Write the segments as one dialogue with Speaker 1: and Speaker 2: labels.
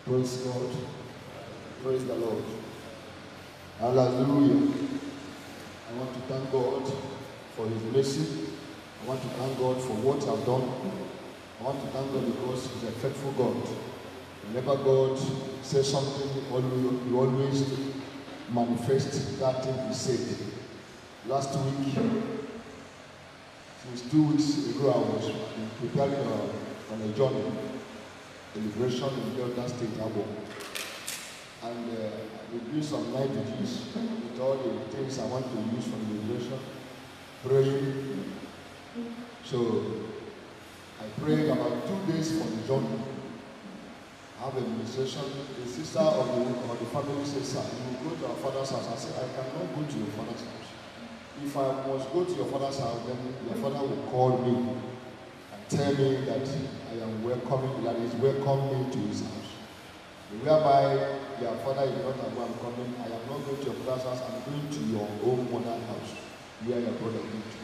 Speaker 1: Praise God. Praise the Lord. Hallelujah. I want to thank God for His mercy. I want to thank God for what I've done. I want to thank God because He's a faithful God. Whenever God says something, He always manifests that thing He said. Last week, since 2 weeks ago, I was preparing on a journey, a liberation in Delta State, Abo. And we do some night vigils with all the things I want to use for the liberation, praying. So I prayed about 2 days for the journey. I have a ministration. The sister of the family says, "Sir, you go to our father's house." I said, "I cannot go to your father's house. If I must go to your father's house, then your father will call me and tell me that I am welcoming, that is welcome me to his house. Whereby your father is not aware I'm coming, I am not going to your father's house, I'm going to your own mother's house, where your brother lived.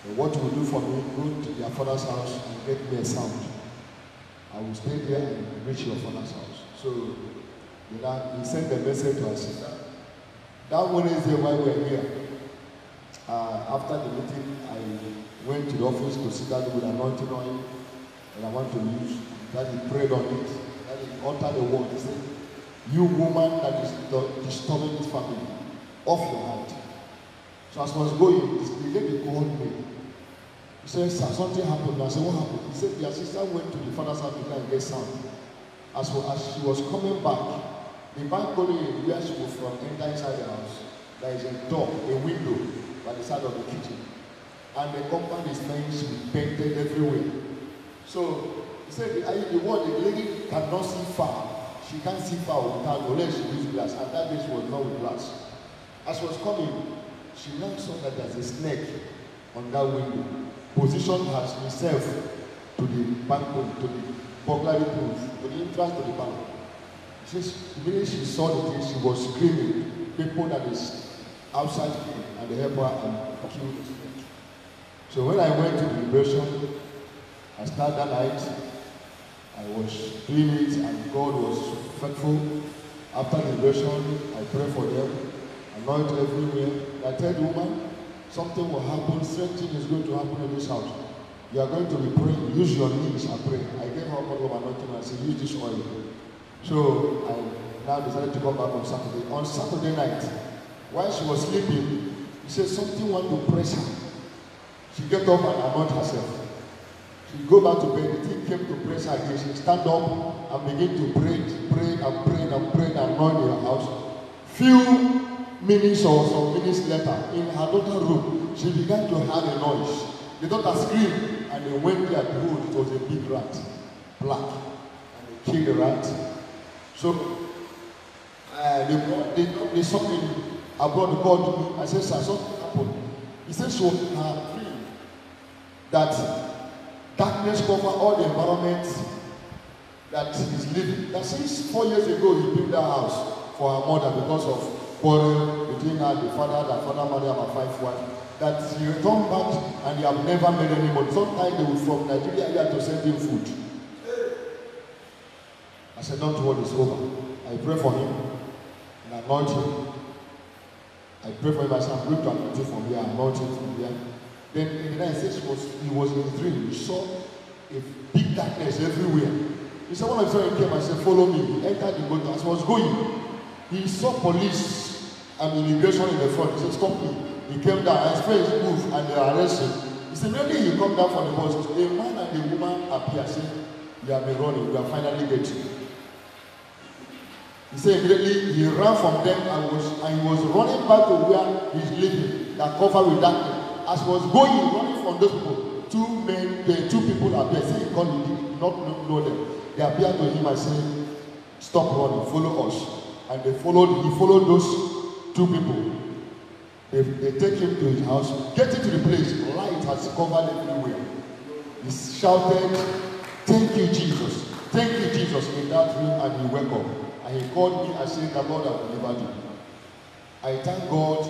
Speaker 1: But what you will do for me, go to your father's house and get me a sound. I will stay there and reach your father's house." So he sent a message to our sister. That Wednesday while we were here, after the meeting, I went to the office to sit down with anointing oil and I want to use. That he prayed on it. That he uttered a word. He said, "You woman that is disturbing this family, off your hand." So as I was going, the lady called me. He said, "Sir, something happened." I said, "What happened?" He said, "Your sister went to the father's house to try and get sound. As she was coming back, the balcony where she was from enter inside the house. There is a door, a window by the side of the kitchen. And the compound is fenced with painted everywhere. So he said, the lady cannot see far. She can't see far without unless she uses glass. And that day she was not with glass. As she was coming, she now saw that there's a snake on that window, positioned herself to the balcony, to the burglary proof, to the entrance to the balcony. The minute she saw the thing, she was screaming. People that is outside came and they helped her and killed the snake. So when I went to the liberation, I started that night. I was doing it and God was faithful. After the liberation, I prayed for them, anoint everywhere. I tell the woman, something will happen, strange thing is going to happen in this house. You are going to be praying, use your knees and pray. I gave her a bottle of anointing and I said, use this oil. So I now decided to come back on Saturday. On Saturday night, while she was sleeping, he said something wanted to press her. She get up and anoint herself. She go back to bed, the thing came to press her again. She stand up and begin to pray and anoint in her house. Few minutes or some minutes later, in her daughter's room, she began to have a noise. The daughter screamed and they went there to hold. It was a big rat, black, and they killed the rat. So they saw me abroad, they called me. I said, "Sir, something happened." He said, "So her dream that darkness cover all the environment that he's living." That since 4 years ago he built that house for her mother because of quarrel between her, the father married her 5 wives. That he returned back and they have never made any money. Sometimes they will from Nigeria here to send him food. I said, "Don't worry, it's over." I pray for him and anoint him. I pray for him. I said, "I'm going to anoint him from here, anoint him from here." Then in the night, he was in his dream. He saw a big darkness everywhere. He said, one of his friends came and said, "Follow me." He entered the boat. As he was going, he saw police and immigration in the front. He said, "Stop me." He came down and his friends moved and they arrested him. He said, immediately he come down from the bus. A man and a woman appear saying, "You have been running, we are finally getting you." He said immediately he ran from them and he was running back to where he's living, that covered with darkness. As he was going, running from those people, two people appeared. Say he called, he did not know them. They appeared to him and said, "Stop running, follow us." And he followed those 2 people. They take him to his house, getting to the place, light has covered everywhere. He shouted, "Thank you, Jesus. Thank you, Jesus," in that room, and he woke up. And he called me and said, "The Lord has delivered you." I thank God.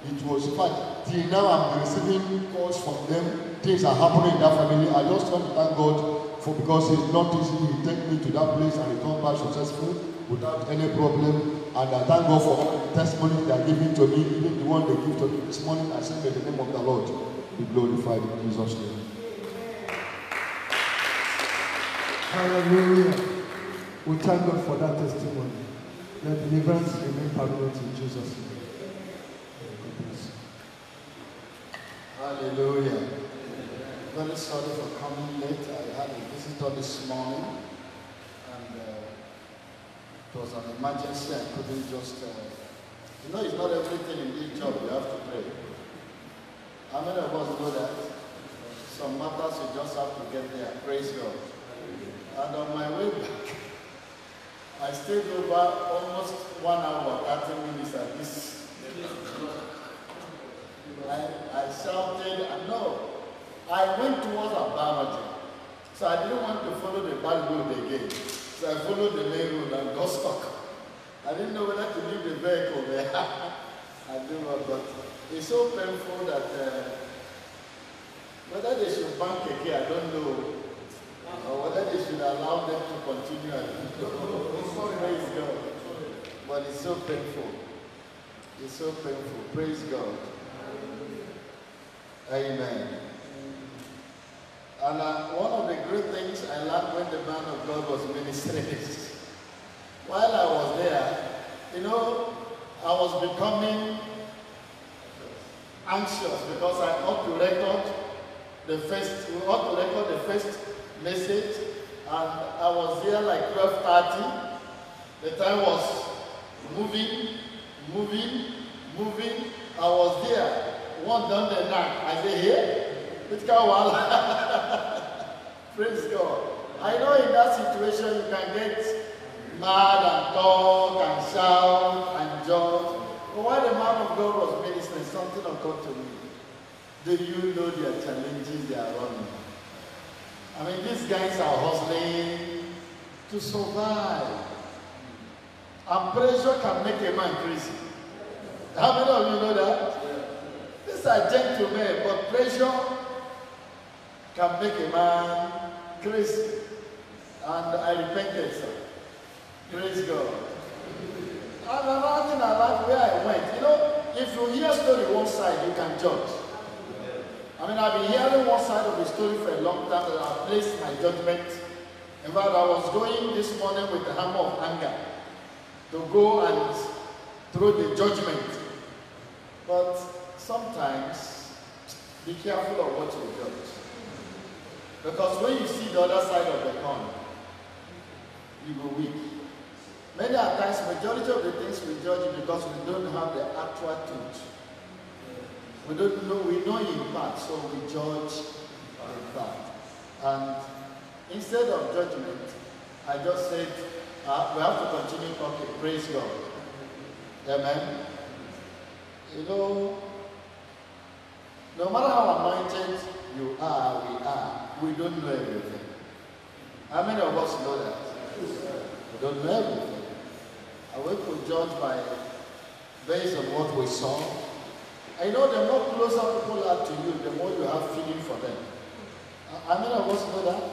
Speaker 1: It was, in fact, till now I'm receiving calls from them. Things are happening in that family. I just want to thank God because it's not easy. He take me to that place and return back successful without any problem. And I thank God for all the testimonies they are giving to me, even the one they give to me this morning. I say, may the name of the Lord be glorified in Jesus' name.
Speaker 2: Hallelujah. We thank God for that testimony. Let deliverance remain permanent in Jesus' name.
Speaker 1: Hallelujah. Very sorry for coming late. I had a visitor this morning, and it was an emergency. I couldn't just, it's not everything in this job you have to pray. How many of us know that? Some matters you just have to get there. Praise God. And on my way back, I stayed over almost 1 hour, 30 minutes at this. I shouted, and no, I went towards Abamaji. So I didn't want to follow the bad road again. So I followed the main road and got stuck. I didn't know whether to leave the vehicle there. I didn't know, but it's so painful that whether they should bank again, I don't know. Or whether they should allow them to continue. Praise God. But it's so painful. It's so painful. Praise God. Amen. And one of the great things I learned when the man of God was ministering is, while I was there, I was becoming anxious because I ought to record the first message, and I was there like 12:30. The time was moving. I was there. One down the night. I say, here? It's Kawal. Praise God. I know in that situation you can get mad and talk and shout and judge. But while the man of God was ministering, something occurred to me. Do you know their challenges they are running? I mean, these guys are hustling to survive. And pressure can make a man crazy. How many of you know that? These are gentlemen, but pressure can make a man crazy. And I repented, sir. Praise God. And another thing I like where I went, if you hear a story one side, you can judge. I mean, I've been hearing one side of the story for a long time, and I've placed my judgment. In fact, I was going this morning with the hammer of anger to go and throw the judgment. But sometimes, be careful of what you judge. Because when you see the other side of the coin, you go weak. Many a times, majority of the things we judge is because we don't have the actual truth. We don't know, we know in part, so we judge in part. And instead of judgment, I just said, we have to continue talking. Praise God. Amen. No matter how anointed you are, we don't know everything. How many of us know that? We don't know everything. And we could judge based on what we saw. I know the more closer people are to you, the more you have feeling for them. How many of us know that?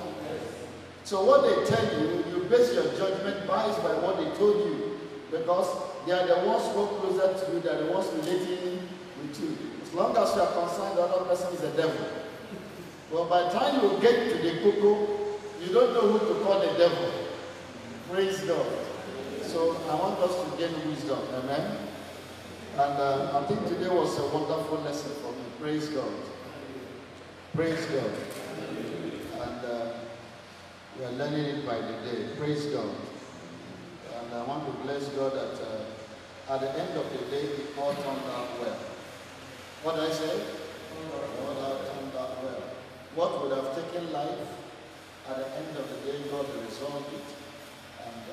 Speaker 1: So what they tell you, you base your judgment by what they told you. Because they are the ones who are closer to you, they are the ones relating with you. As long as you are concerned, the other person is a devil. Well, by the time you get to the cocoa, you don't know who to call the devil. Praise God. So I want us to gain wisdom. Amen. And I think today was a wonderful lesson for me. Praise God. Praise God. And we are learning it by the day. Praise God. And I want to bless God that at the end of the day, it all turned out well. What did I say? It all turned out well. What would have taken life, at the end of the day, God resolved it. And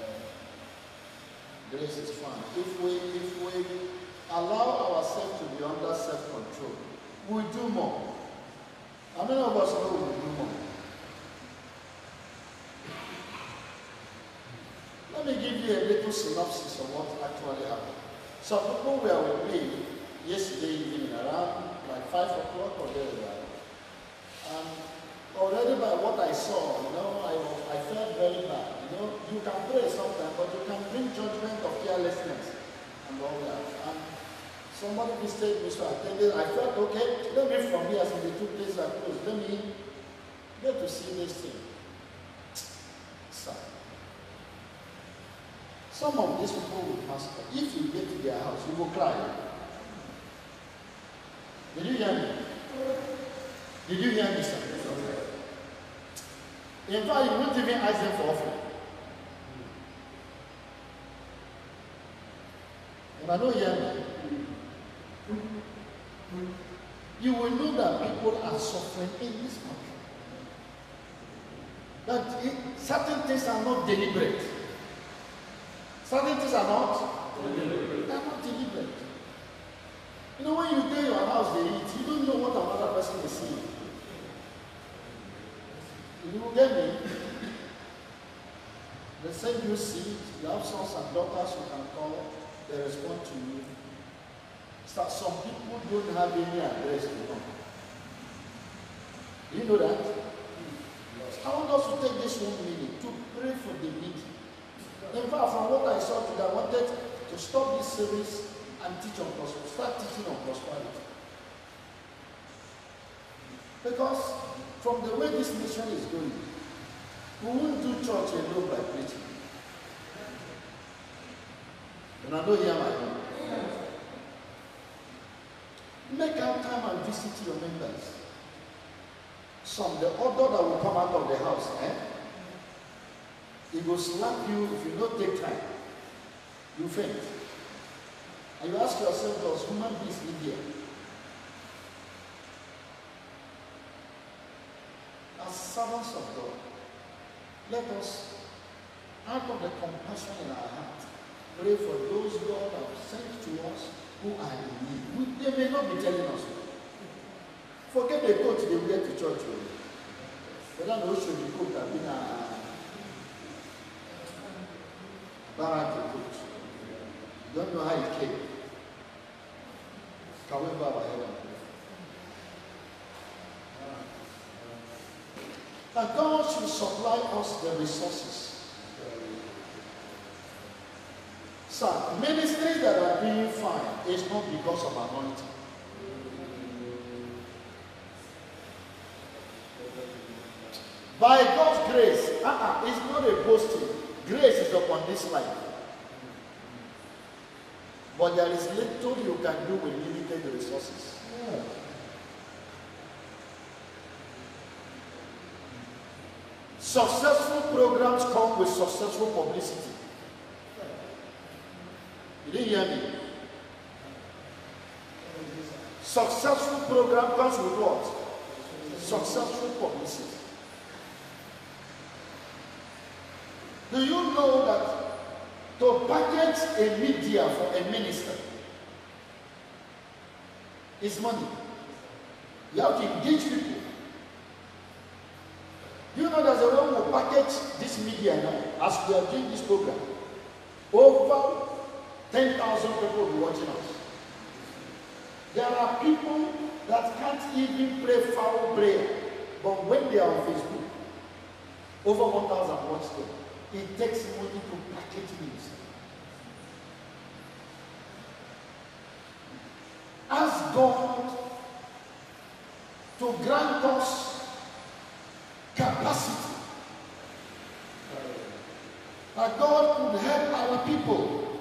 Speaker 1: grace is fine. If we allow ourselves to be under self-control, we'll do more. How many of us know we'll do more? Let me give you a little synopsis of what actually happened. Some people were with me yesterday evening around like 5 o'clock or thereabout. And already by what I saw, I
Speaker 3: very bad. You know, you can pray sometimes, but you can bring judgment of carelessness and all that. And somebody visited me, so I attended. I felt, okay, let me from here, since the two places are closed, let me get to see this thing. Sad. Some of these people will pass. If you get to their house, you will cry. Did you hear me? Did you hear me, sir? In fact, you won't even ask them for offering. And I don't hear me. You will know that people are suffering in this country. That certain things are not deliberate. Certain things are not deliberate. They are not deliberate. You know, when you go to your house, they eat, you don't know what another person is seeing. You will get me? They send you seeds, you have sons and daughters you can call, they respond to you. So some people don't have any address to come. Do you know that? I want us to take this 1 minute to pray for the needy. In fact, from what I saw today, I wanted to stop this series and teach on prosperity, start teaching on prosperity. Because from the way this nation is going, we won't do church alone by preaching. And I don't hear my own. Make out time and visit your members. Some, the order that will come out of the house, it will slap you if you don't take time. You faint. And you ask yourself, does human beings live here? As servants of God, let us, out of the compassion in our heart, pray for those God has sent to us who are in need. They may not be telling us. Forget the coat they wear to church. But I know should be coat have been a barrack coat. You don't know how it came. Can we bow our head and pray? That God should supply us the resources. Sir, ministries that are being fine is not because of anointing. By God's grace, it's not a boasting. Grace is upon this life. But there is little you can do with limited resources. Successful programs come with successful publicity. You didn't hear me? Successful program comes with what? Successful publicity. Do you know that to package a media for a minister is money? You have to engage people. Do you know there's a way we package this media now as we are doing this program? Over 10,000 people will be watching us. There are people that can't even pray foul prayer, but when they are on Facebook, over 1,000 watch them. It takes money to package ministry. Ask God to grant us capacity. That God could help our people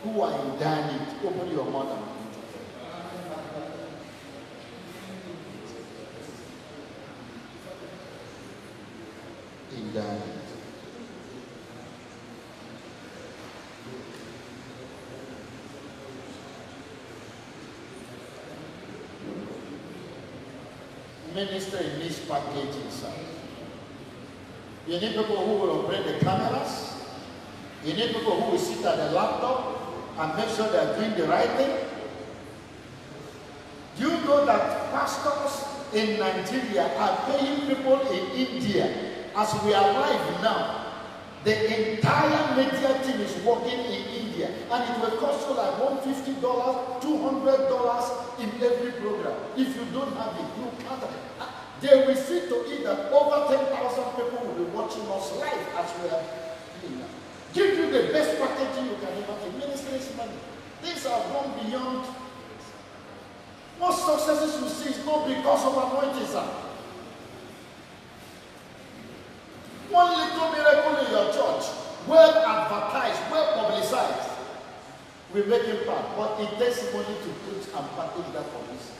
Speaker 3: who are in dire need. Open your mouth and begin to pray. In dire need. Minister in this package inside. You need people who will operate the cameras. You need people who will sit at the laptop and make sure they are doing the right thing. Do you know that pastors in Nigeria are paying people in India as we are live now? The entire media team is working in India, and it will cost you like $150, $200 in every program. If you don't have it, you can't. They will see to it that over 10,000 people will be watching us live as we are doing now. Give you the best packaging you can imagine. Ministries money. Things have gone beyond. Most successes you see is not because of anointing, sir. One little miracle in your church, well advertised, well publicized, will make impact. But it takes money to put and package that publicity.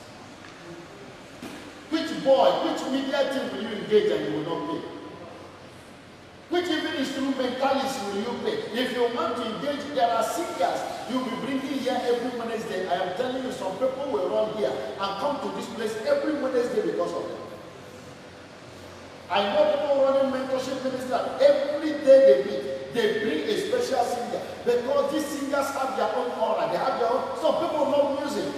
Speaker 3: Which boy, which media team will you engage and you will not pay? Which even instrumentalists will you pay? If you want to engage, there are singers you'll be bringing here every Wednesday. I am telling you, some people will run here and come to this place every Wednesday because of them. I know people running mentorship ministry. Every day they meet, they bring a special singer because these singers have their own aura. They have their own. Some people love music.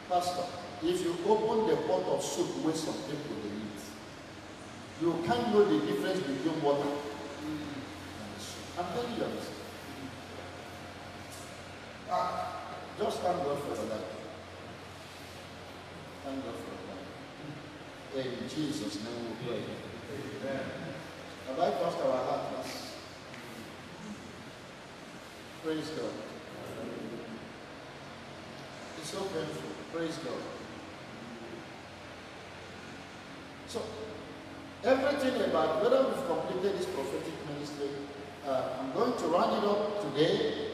Speaker 3: Pastor, if you open the pot of soup where some people they eat, you can't know the difference between water and soup. I'm telling you this. Just thank God for that. Thank God for that. In Jesus' name we pray. Amen. Have I crossed our heart? Praise God. It's so painful. Praise God. So, everything about whether we've completed this prophetic ministry, I'm going to run it up today,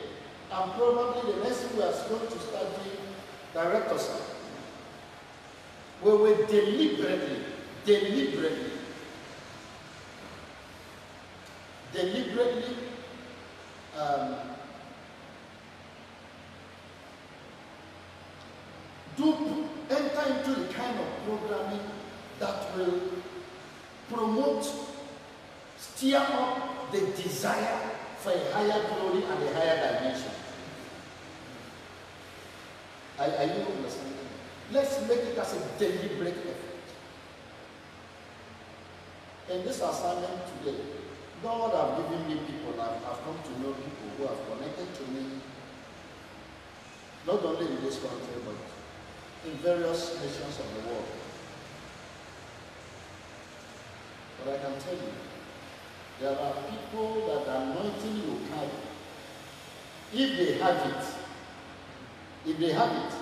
Speaker 3: and probably the next thing we are going to start doing, director's side. We will deliberately enter into the kind of programming that will promote, stir up the desire for a higher glory and a higher dimension. Are you understanding? Let's make it as a deliberate effort. In this assignment today, God has given me people, I've come to know people who have connected to me, not only in this country, but in various nations of the world. But I can tell you, there are people that the anointing you carry, if they have it,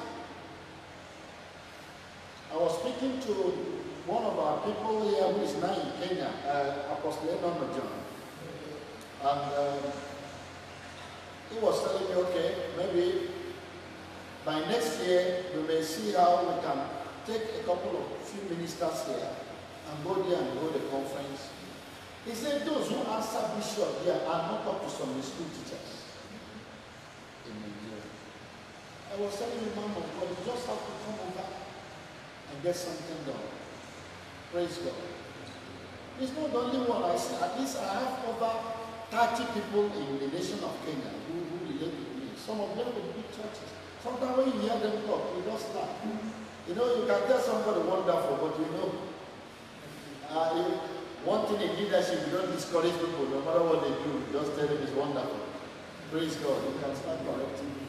Speaker 3: I was speaking to one of our people here who is now in Kenya, Apostle Enono John, and he was telling me, okay, maybe by next year we may see how we can take a couple of few ministers here and go there and hold a conference. He said those who answer bishop here are not up to some school teachers in Nigeria. I was telling the man of God, you just have to come over and get something done. Praise God. It's not the only one I see. At least I have over 30 people in the nation of Kenya who relate with me. Some of them with big churches. Sometimes when you hear them talk, you just laugh. You know, you can tell somebody wonderful, but you know, one thing in leadership, you don't discourage people, no matter what they do, just tell them it's wonderful. Praise God. You can start correcting me.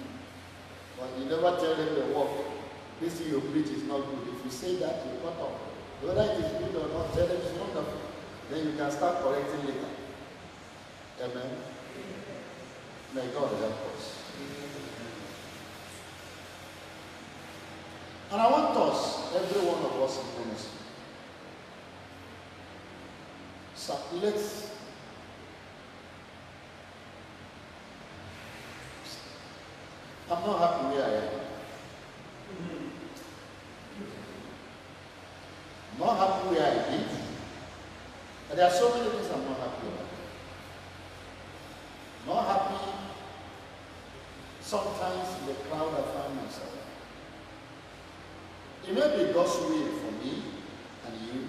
Speaker 3: But you never tell them the work. This thing you preach is not good. If you say that, you cut off. Whether it is good or not, tell them it's wonderful. Then you can start correcting later. Amen. May God help us. And I want us, every one of us in ministry, so I'm not happy where I am. I'm not happy where I live. And there are so many things I'm not happy about. Not happy sometimes in the crowd I find myself. It may be God's will for me and you,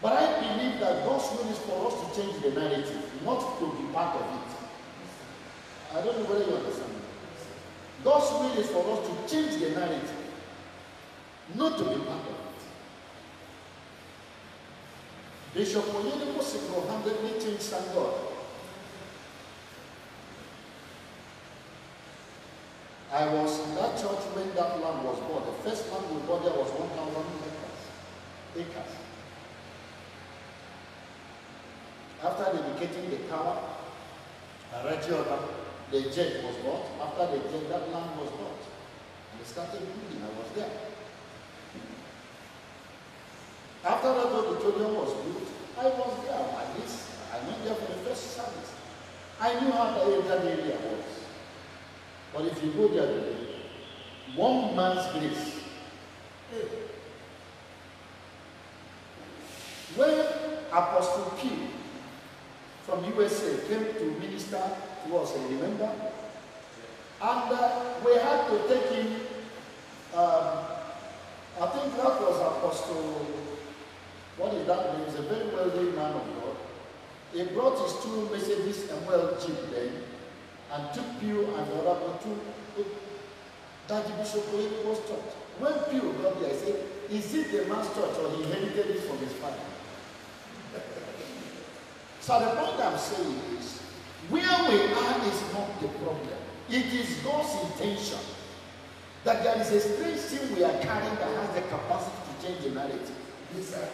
Speaker 3: but I believe that God's will is for us to change the narrative, not to be part of it. I don't know whether you understand. God's will is for us to change the narrative, not to be part of it. Bishop Oyedepo single-handedly changed St. God. I was in that church when that land was bought. The first land we bought there was 1,000 acres. after dedicating the tower, the jet was bought. After the jet, that land was bought. And they started building. I was there. After that auditorium was built, I was there. At least I went there for the first service. I knew how that area was. But if you go there today, one man's grace. When Apostle P from USA came to minister to us, I remember, and we had to take him, I think that was Apostle, what is that name? He's a very wealthy man of God. He brought his two Mercedes and Jeep then, and took Pew and the other one to Daddy Bishop Oyedepo's church. When Pew got there, I said, is it the man's church or he inherited it from his father? So the point I'm saying is, where we are is not the problem. It is God's intention that there is a strange thing we are carrying that has the capacity to change the narrative. Yes, sir.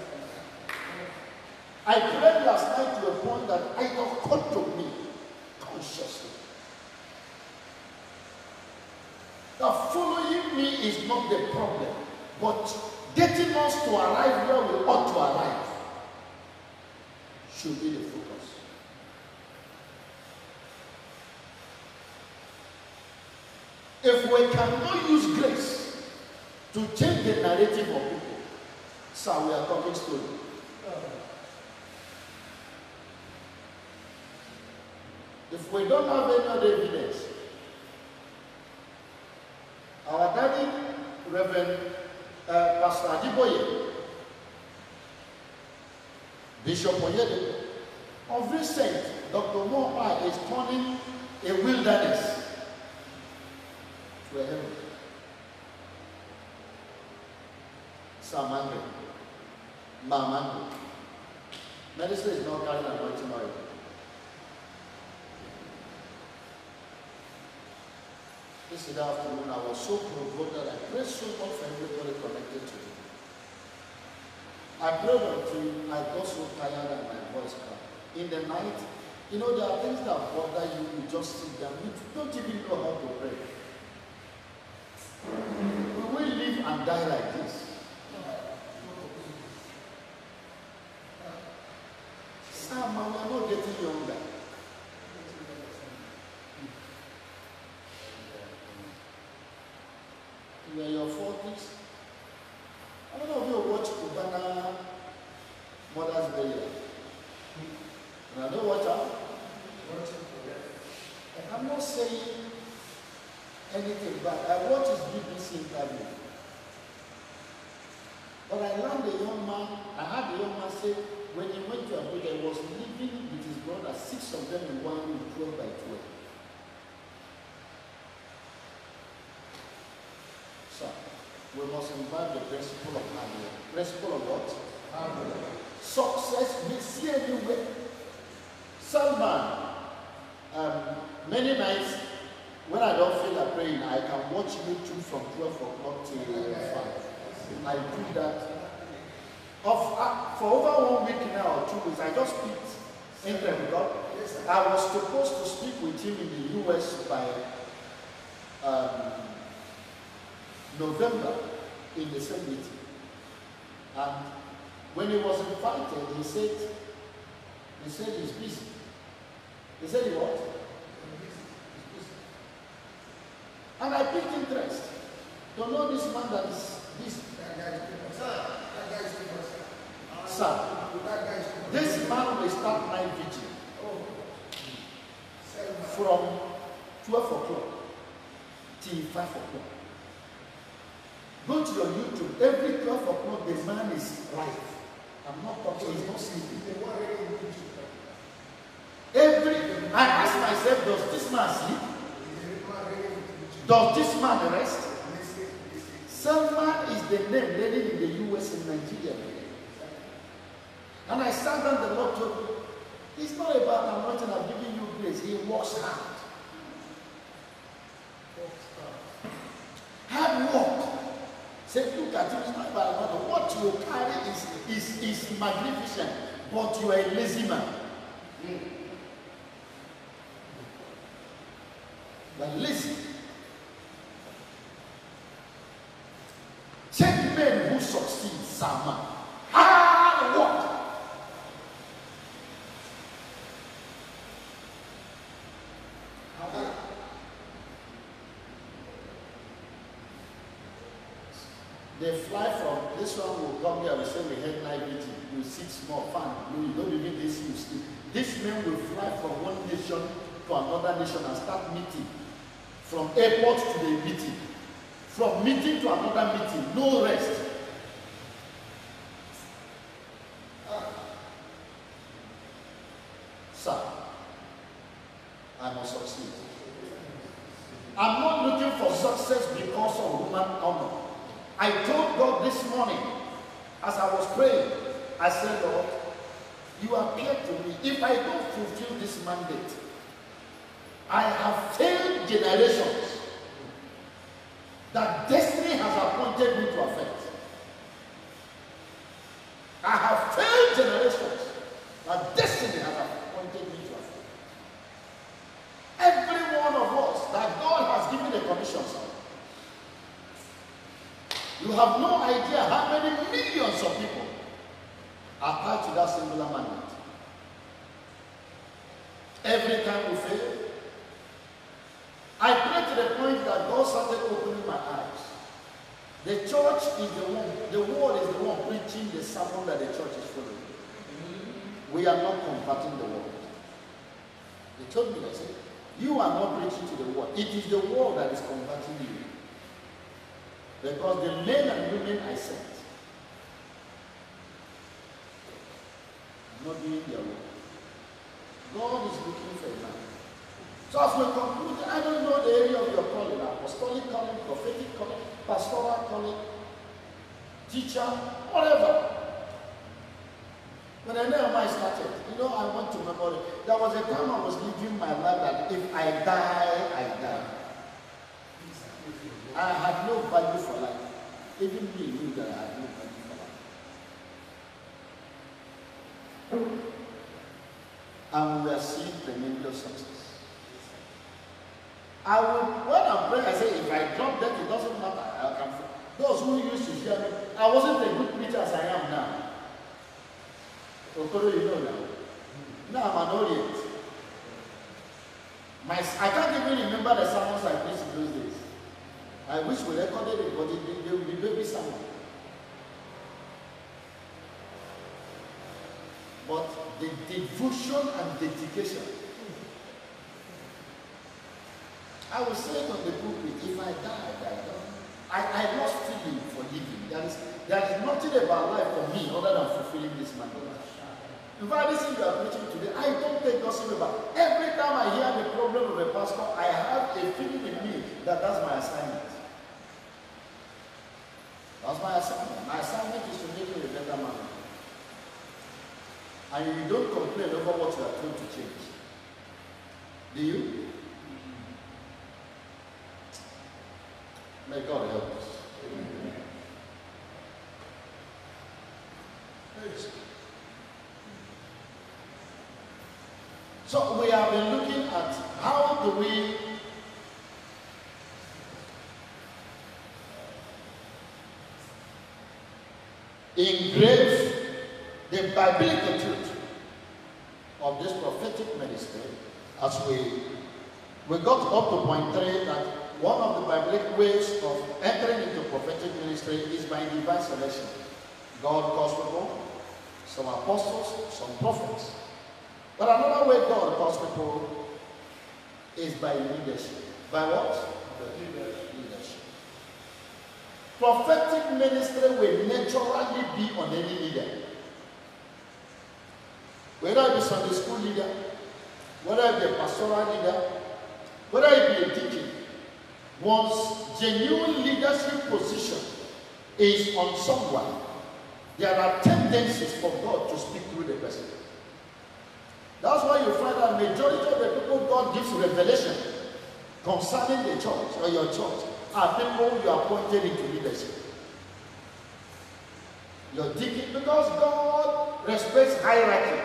Speaker 3: I prayed last night to a point that it occurred to me consciously. That following me is not the problem, but getting us to arrive where we ought to arrive should be the focus. If we cannot use grace to change the narrative of people, sir, we are talking story. If we don't have any other evidence, our daddy, Reverend Pastor Adiboye, Bishop Oyedepo, of recent, Dr. Mopai is turning a wilderness to a heaven. Samandre, Mamandre. Medicine is not carrying anointing oil. This afternoon, I was so provoked that I prayed so much for everybody connected to me. I prayed until I got so tired and my voice cracked. In the night, you know, there are things that bother you, you just sit down. You don't even know how to pray. We will live and die like this. Sam, we are not getting younger. You are in your 40s. I don't know if you watch Cubana Mother's Day. And I don't watch out. I'm not saying anything bad. I watched his BBC interview. But I learned the young man, I had the young man say, when he went to Abuja, he was living with his brother, 6 of them in one room, 12 by 12. So, we must invite the principle of hard work. Principle of what? Hard work. Success we see anywhere. Salman, many nights when I don't feel like praying, I can watch YouTube from 12 o'clock till 5. I do that. For over 1 week now or 2 weeks, I just picked interest with God. I was supposed to speak with him in the US by November in the same meeting. And when he was invited, he said he's busy. He said he what? He's busy. And I picked interest to know this man that is busy. Sir, this man will start night vigil from 12 o'clock till 5 o'clock. Go to your YouTube. Every 12 o'clock, the man is live. I'm not talking, he's not sleeping. I ask myself, does this man sleep? Does this man rest? Salman is the name reigning in the US and Nigeria. And I sat down, the Lord told me, it's not about anointing, I'm giving you grace. He works hard. Hard work. Say, look at it, it's not about anointing. What you carry is magnificent, but you are a lazy man. But listen, check men who succeed, Sama. Hard work. They fly from, this one will come here, we say we had night meeting. You sit small, fan, you don't even this, you sleep. This men will fly from one nation to another nation and start meeting. From airport to the meeting. From meeting to another meeting, no rest. Sir, I must succeed. I'm not looking for success because of human honor. I told God this morning, as I was praying, I said, Lord, you appear to me. If I don't fulfill this mandate, I have failed generations that destiny has appointed me to affect. I have failed generations that destiny has appointed me to affect. Every one of us that God has given a commission, sir. You have no idea how many millions of people are tied to that singular mandate. Every time we fail, I pray to the point that God started opening my eyes. The church is the one, the world is the one preaching the sermon that the church is following. We are not converting the world. They told me, they said, you are not preaching to the world. It is the world that is converting you. Because the men and women I sent are not doing their work. God is looking for a man. So as we conclude, I don't know the area of your calling, apostolic calling, prophetic calling, pastoral calling, teacher, whatever. When I Nehemiah started, I went to memory. There was a time I was living my life that if I die, I die. I had no value for life. Even me knew that I had no value for life. And we are seeing tremendous success. When I'm praying, I say, if I drop that, it doesn't matter. I can. Those who used to hear me, I wasn't a good preacher as I am now. Okoro, you know now. Now I'm an Orient. I can't even remember the sermons I preached in those days. I wish we recorded it, but they will be baby sermon. But the devotion and dedication. I will say it on the pulpit, if I die, I die. I lost feeling for living. There is nothing about life for me other than fulfilling this mandate. In fact, this thing you are preaching today, I don't take gossip about. Every time I hear the problem of a pastor, I have a feeling in me that that's my assignment. That's my assignment. My assignment is to make you a better man. And you don't complain over what you are told to change. Do you? May God help us. Amen. So we have been looking at how do we engrave the biblical truth of this prophetic ministry as we got up to point 3 that one of the biblical ways of entering into prophetic ministry is by divine selection. God calls people, some apostles, some prophets. But another way God calls people is by leadership. By what? Leadership. Prophetic ministry will naturally be on any leader. Whether it be Sunday school leader, whether it be a pastoral leader, whether it be a teaching, once genuine leadership position is on someone, there are tendencies for God to speak through the person. That's why you find that majority of the people God gives revelation concerning the church or your church are people you are appointed into leadership. Your deacon, because God respects hierarchy.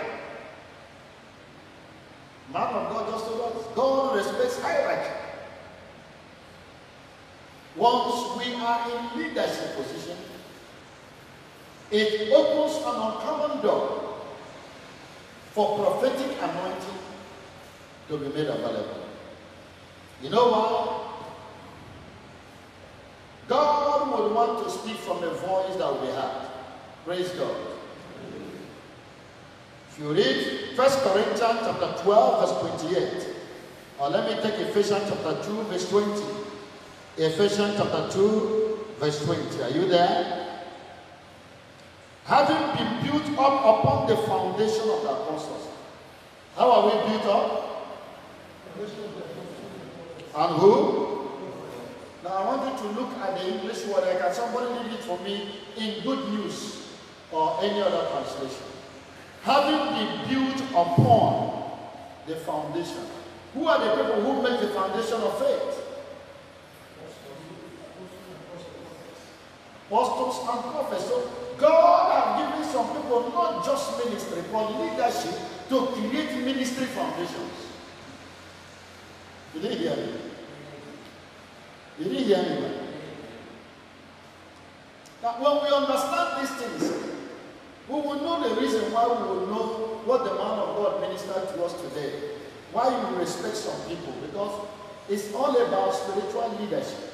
Speaker 3: Man of God just told us, God respects hierarchy. Once we are in leadership position, it opens an uncommon door for prophetic anointing to be made available. You know why? God would want to speak from a voice that will be heard. Praise God. If you read 1 Corinthians chapter 12, verse 28, or let me take Ephesians chapter 2, verse 20. Ephesians chapter 2, verse 20. Are you there? Having been built up upon the foundation of the apostles. How are we built up? And who? Now I want you to look at the English word. Can somebody read it for me in Good News or any other translation? Having been built upon the foundation. Who are the people who make the foundation of faith? Apostles and prophets. So God has given some people not just ministry, but leadership to create ministry foundations. Did you hear me? Did you hear me? Now, when we understand these things, we will know the reason why we will know what the man of God ministered to us today. Why you respect some people, because it's all about spiritual leadership.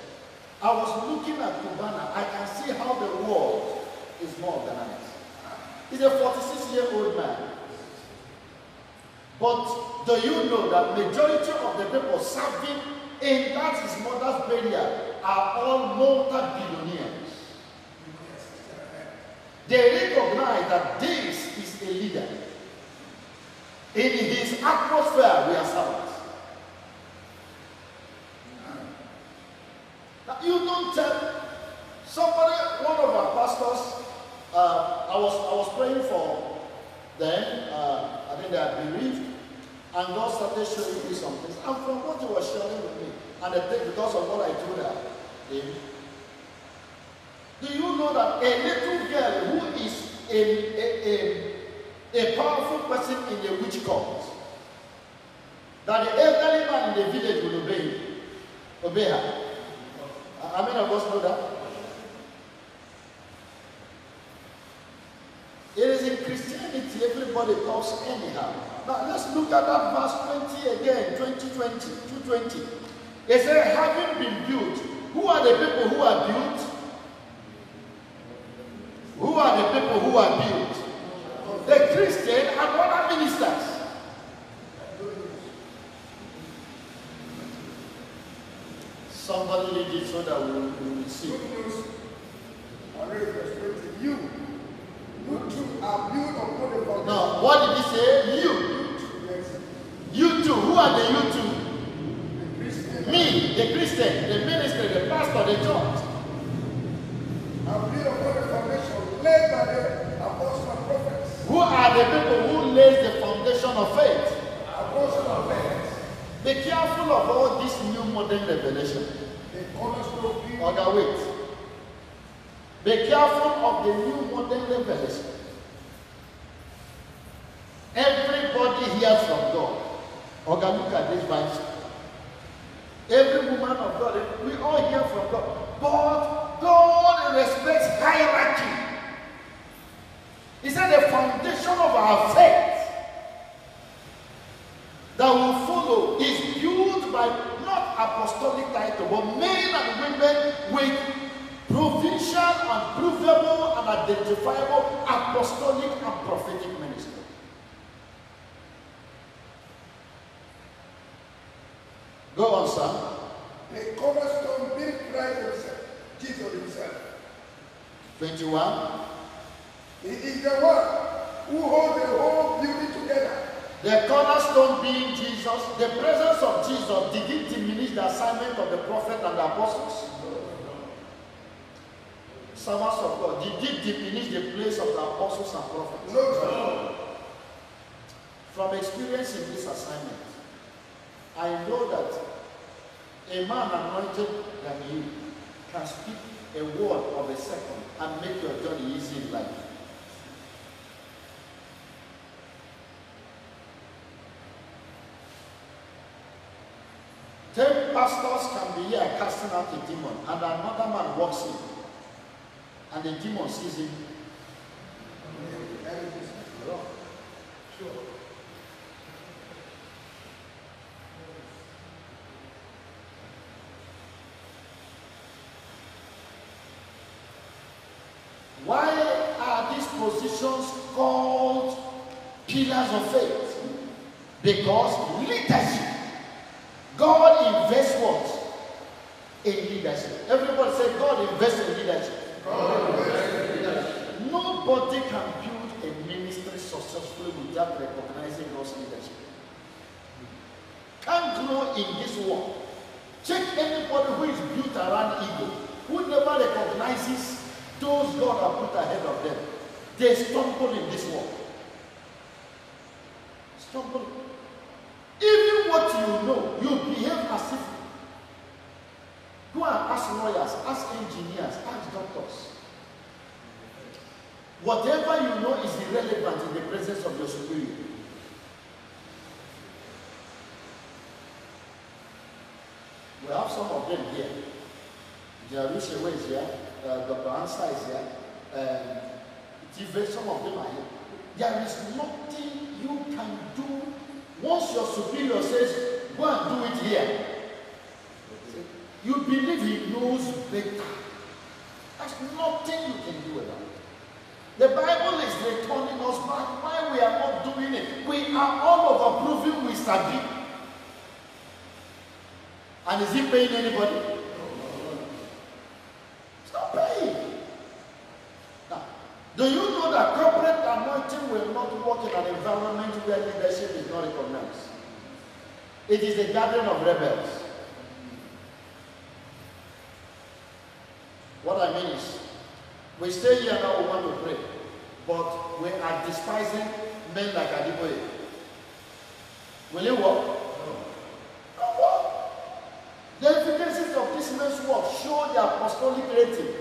Speaker 3: I was looking at Cubana. I can see how the world is more organized. He's a 46-year-old man. But do you know that majority of the people serving in that his mother's burial are all multi-billionaires? They recognize that this is a leader. In his atmosphere, we are servants. Now, you don't tell somebody, one of our pastors, I was praying for them. I think they had bereaved, and God started showing me some things. And from what he was sharing with me, and I think because of what I told him, do you know that a little girl who is a powerful person in a witch cult, that the elderly man in the village will obey her? How many of us know that? It is in Christianity, everybody talks anyhow. Now let's look at that verse 20 again, 220. It says, having been built. Who are the people who are built? Who are the people who are built? The Christian and other ministers. Somebody read it so that we will see.
Speaker 4: Good news. You too are built upon the foundation.
Speaker 3: Now, what did he say? You.
Speaker 4: Yes.
Speaker 3: You too. Who are the you two?
Speaker 4: The Christian.
Speaker 3: Me, the Christian, the minister, the pastor, the church.
Speaker 4: Are built upon the foundation laid by the apostles and prophets.
Speaker 3: Who are the people who lays the foundation of faith?
Speaker 4: Apostles and prophets.
Speaker 3: Be careful of all this new modern revelation.
Speaker 4: The cornerstone being.
Speaker 3: Okay, wait. Be careful of the new modern revelation. Everybody hears from God. Okay, look at this verse. Every woman of God, we all hear from God. But God respects hierarchy. He said the foundation of our faith that will follow is built by not apostolic title, but men and women with provincial and provable and identifiable apostolic and prophetic ministry. Go on, sir.
Speaker 4: The cornerstone being Christ himself, Jesus himself.
Speaker 3: 21.
Speaker 4: He is the one who holds the whole building together.
Speaker 3: The cornerstone being Jesus, the presence of Jesus, did it diminish the assignment of the prophet and the apostles? Servants of God, did it diminish the place of the apostles and prophets?
Speaker 4: No.
Speaker 3: From experience in this assignment, I know that a man anointed than you can speak a word of a second and make your journey easy in life. 10 pastors can be here casting out a demon, and another man walks in, and the demon sees him. Why are these positions called pillars of faith? Because leadership. God invests what? In leadership. Everybody say God invests in leadership. God invests in leadership. Nobody can build a ministry successfully without recognizing God's leadership. Can't grow in this world. Check anybody who is built around ego, who never recognizes those God have put ahead of them. They stumble in this world. Stumble. Even what you know, you behave as if. Go and ask lawyers, ask engineers, ask doctors. Whatever you know is irrelevant in the presence of your superior. We have some of them here. Jerusha is here. Dr. Ansa is here. Some of them are here. There is nothing you can do once your superior says, go and do it here. You believe he knows better. There's nothing you can do about it. The Bible is returning us back why we are not doing it. We are all over proving we sabi. And is he paying anybody? It's not paying. Now, do you know that corporate anointing will not work in an environment where leadership is not recognized? It is a gathering of rebels. What I mean is, we stay here now, we want to pray, but we are despising men like Adiboye. Will it work? No work. The evidences of this man's work show the apostolic rating.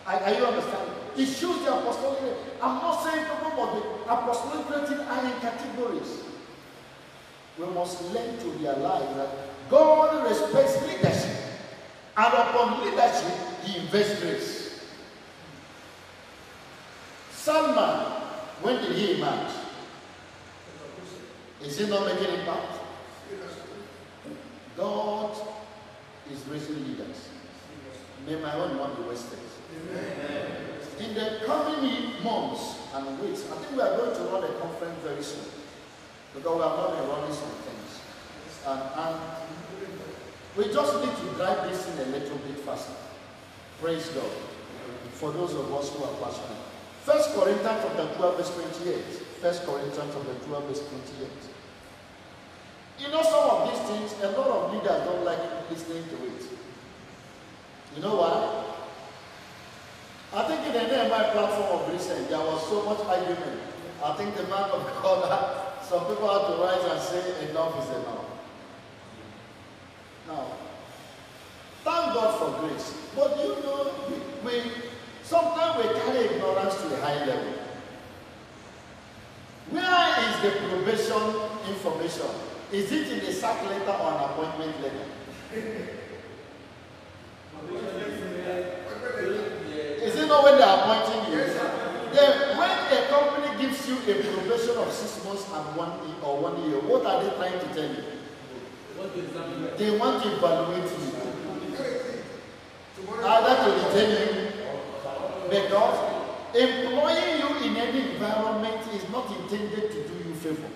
Speaker 3: Are you understanding? It shows the apostolic rating. I'm not saying people, but the apostolic rating are in categories. We must learn to realize that God respects leadership, and upon leadership, he invests grace. Salman, when did he emerge? Is he not making impact? God is raising leaders. May my own one be wasted. In the coming months and weeks, I think we are going to run a conference very soon, because we have not been running some things. And we just need to drive this in a little bit faster. Praise God. For those of us who are passionate. 1 Corinthians chapter 12 verse 28. 1 Corinthians chapter 12 verse 28. You know, some of these things, a lot of leaders don't like listening to it. You know why? I think in the Nehemiah platform of recent, there was so much argument. I think the man of God, some people had to rise and say, enough is enough. Now, thank God for grace. But you know, sometimes we carry ignorance to a high level. Where is the probation information? Is it in the sack letter or an appointment letter? Is it not when they are appointing you? Then when a company gives you a probation of 6 months and 1 year, what are they trying to tell you? They want to evaluate you. Either to retain you, because employing you in any environment is not intended to do you favor.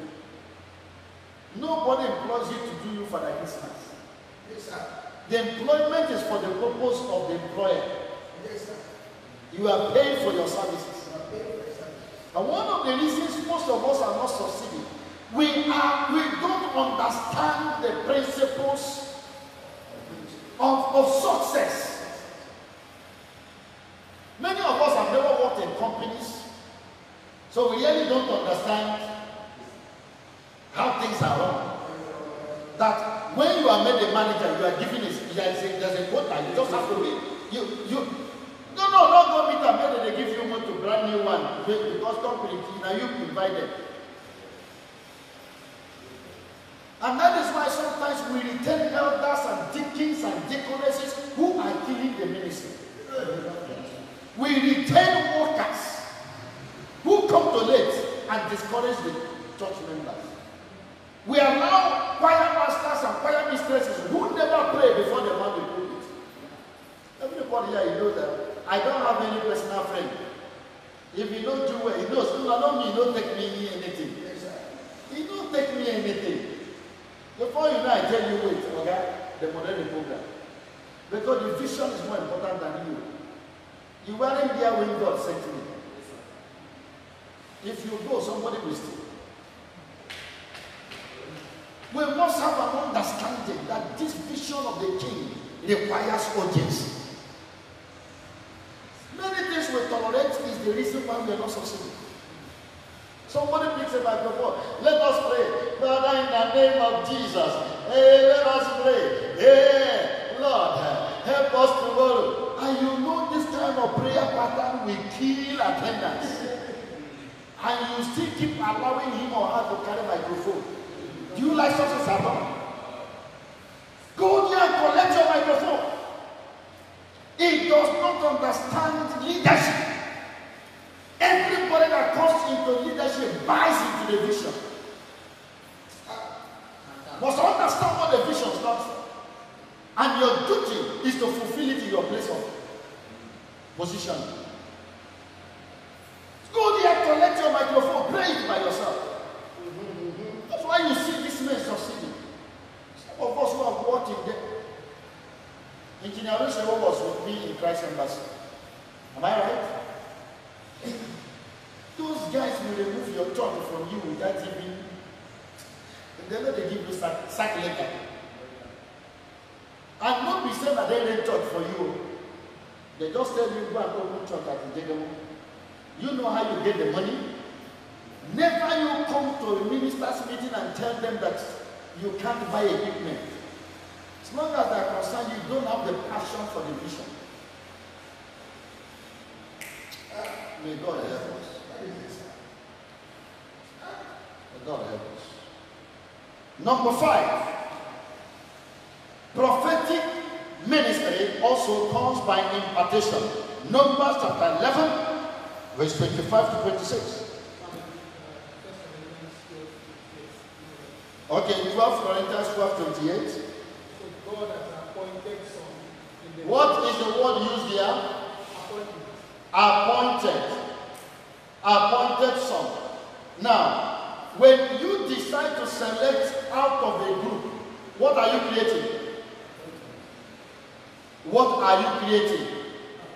Speaker 3: Nobody employs you to do you for their business. Yes, sir. The employment is for the purpose of the employer. Yes, sir. You are paying for your services. And one of the reasons most of us are not succeeding, we don't understand the principles of success. Many of us have never worked in companies, so we really don't understand how things are run. That when you are made a manager, you are given there's a quota. You just have to be. Not go meet a manager. They give you one to brand new one because company now you invited. And that is why sometimes we retain elders and deacons and deaconesses who are killing the ministry. We retain workers who come to late and discourage the church members. We allow choir masters and choir mistresses who never pray before they want to do it. Everybody here, you know that I don't have any personal friend. If you don't do well, he knows. He don't take me anything. He don't take me anything. Before you know, I tell you, wait, okay, the modern program. Because the vision is more important than you. You weren't there when God sent me. If you go, somebody will stay. We must have an understanding that this vision of the king requires urgency. Many things we tolerate is the reason why we are not succeeding. Somebody picks a microphone. Let us pray. Father, in the name of Jesus. Hey, let us pray. Hey, Lord, help us tomorrow. And you know this kind of prayer pattern will kill attendance. And you still keep allowing him or her to carry microphone. Do you like such a sermon? Go there and collect your microphone. It does not understand leadership. Everybody that comes into leadership buys into the vision. Must understand what the vision stands for. And your duty is to fulfill it in your place of position. Go there, collect your microphone, pray it by yourself. That's why you see this man succeeding. Some of us who have worked in there. Engineer Rushewa was with me in Christ Embassy. Am I right? Those guys will remove your church from you without even. Then they give you sack letter. And not be saying that they rent church for you. They just tell you go and open church at the Jegemo. You know how you get the money? Never you come to a minister's meeting and tell them that you can't buy equipment. As long as they're concerned, you don't have the passion for the vision. May God help us. May God help us. Number 5. Prophetic ministry also comes by impartation. Numbers chapter 11, verse 25 to 26. Okay, 12 Corinthians 12:28.
Speaker 2: God has appointed some.
Speaker 3: What is the word used here? Appointed. Appointed some. Now, when you decide to select out of a group, what are you creating? What are you creating?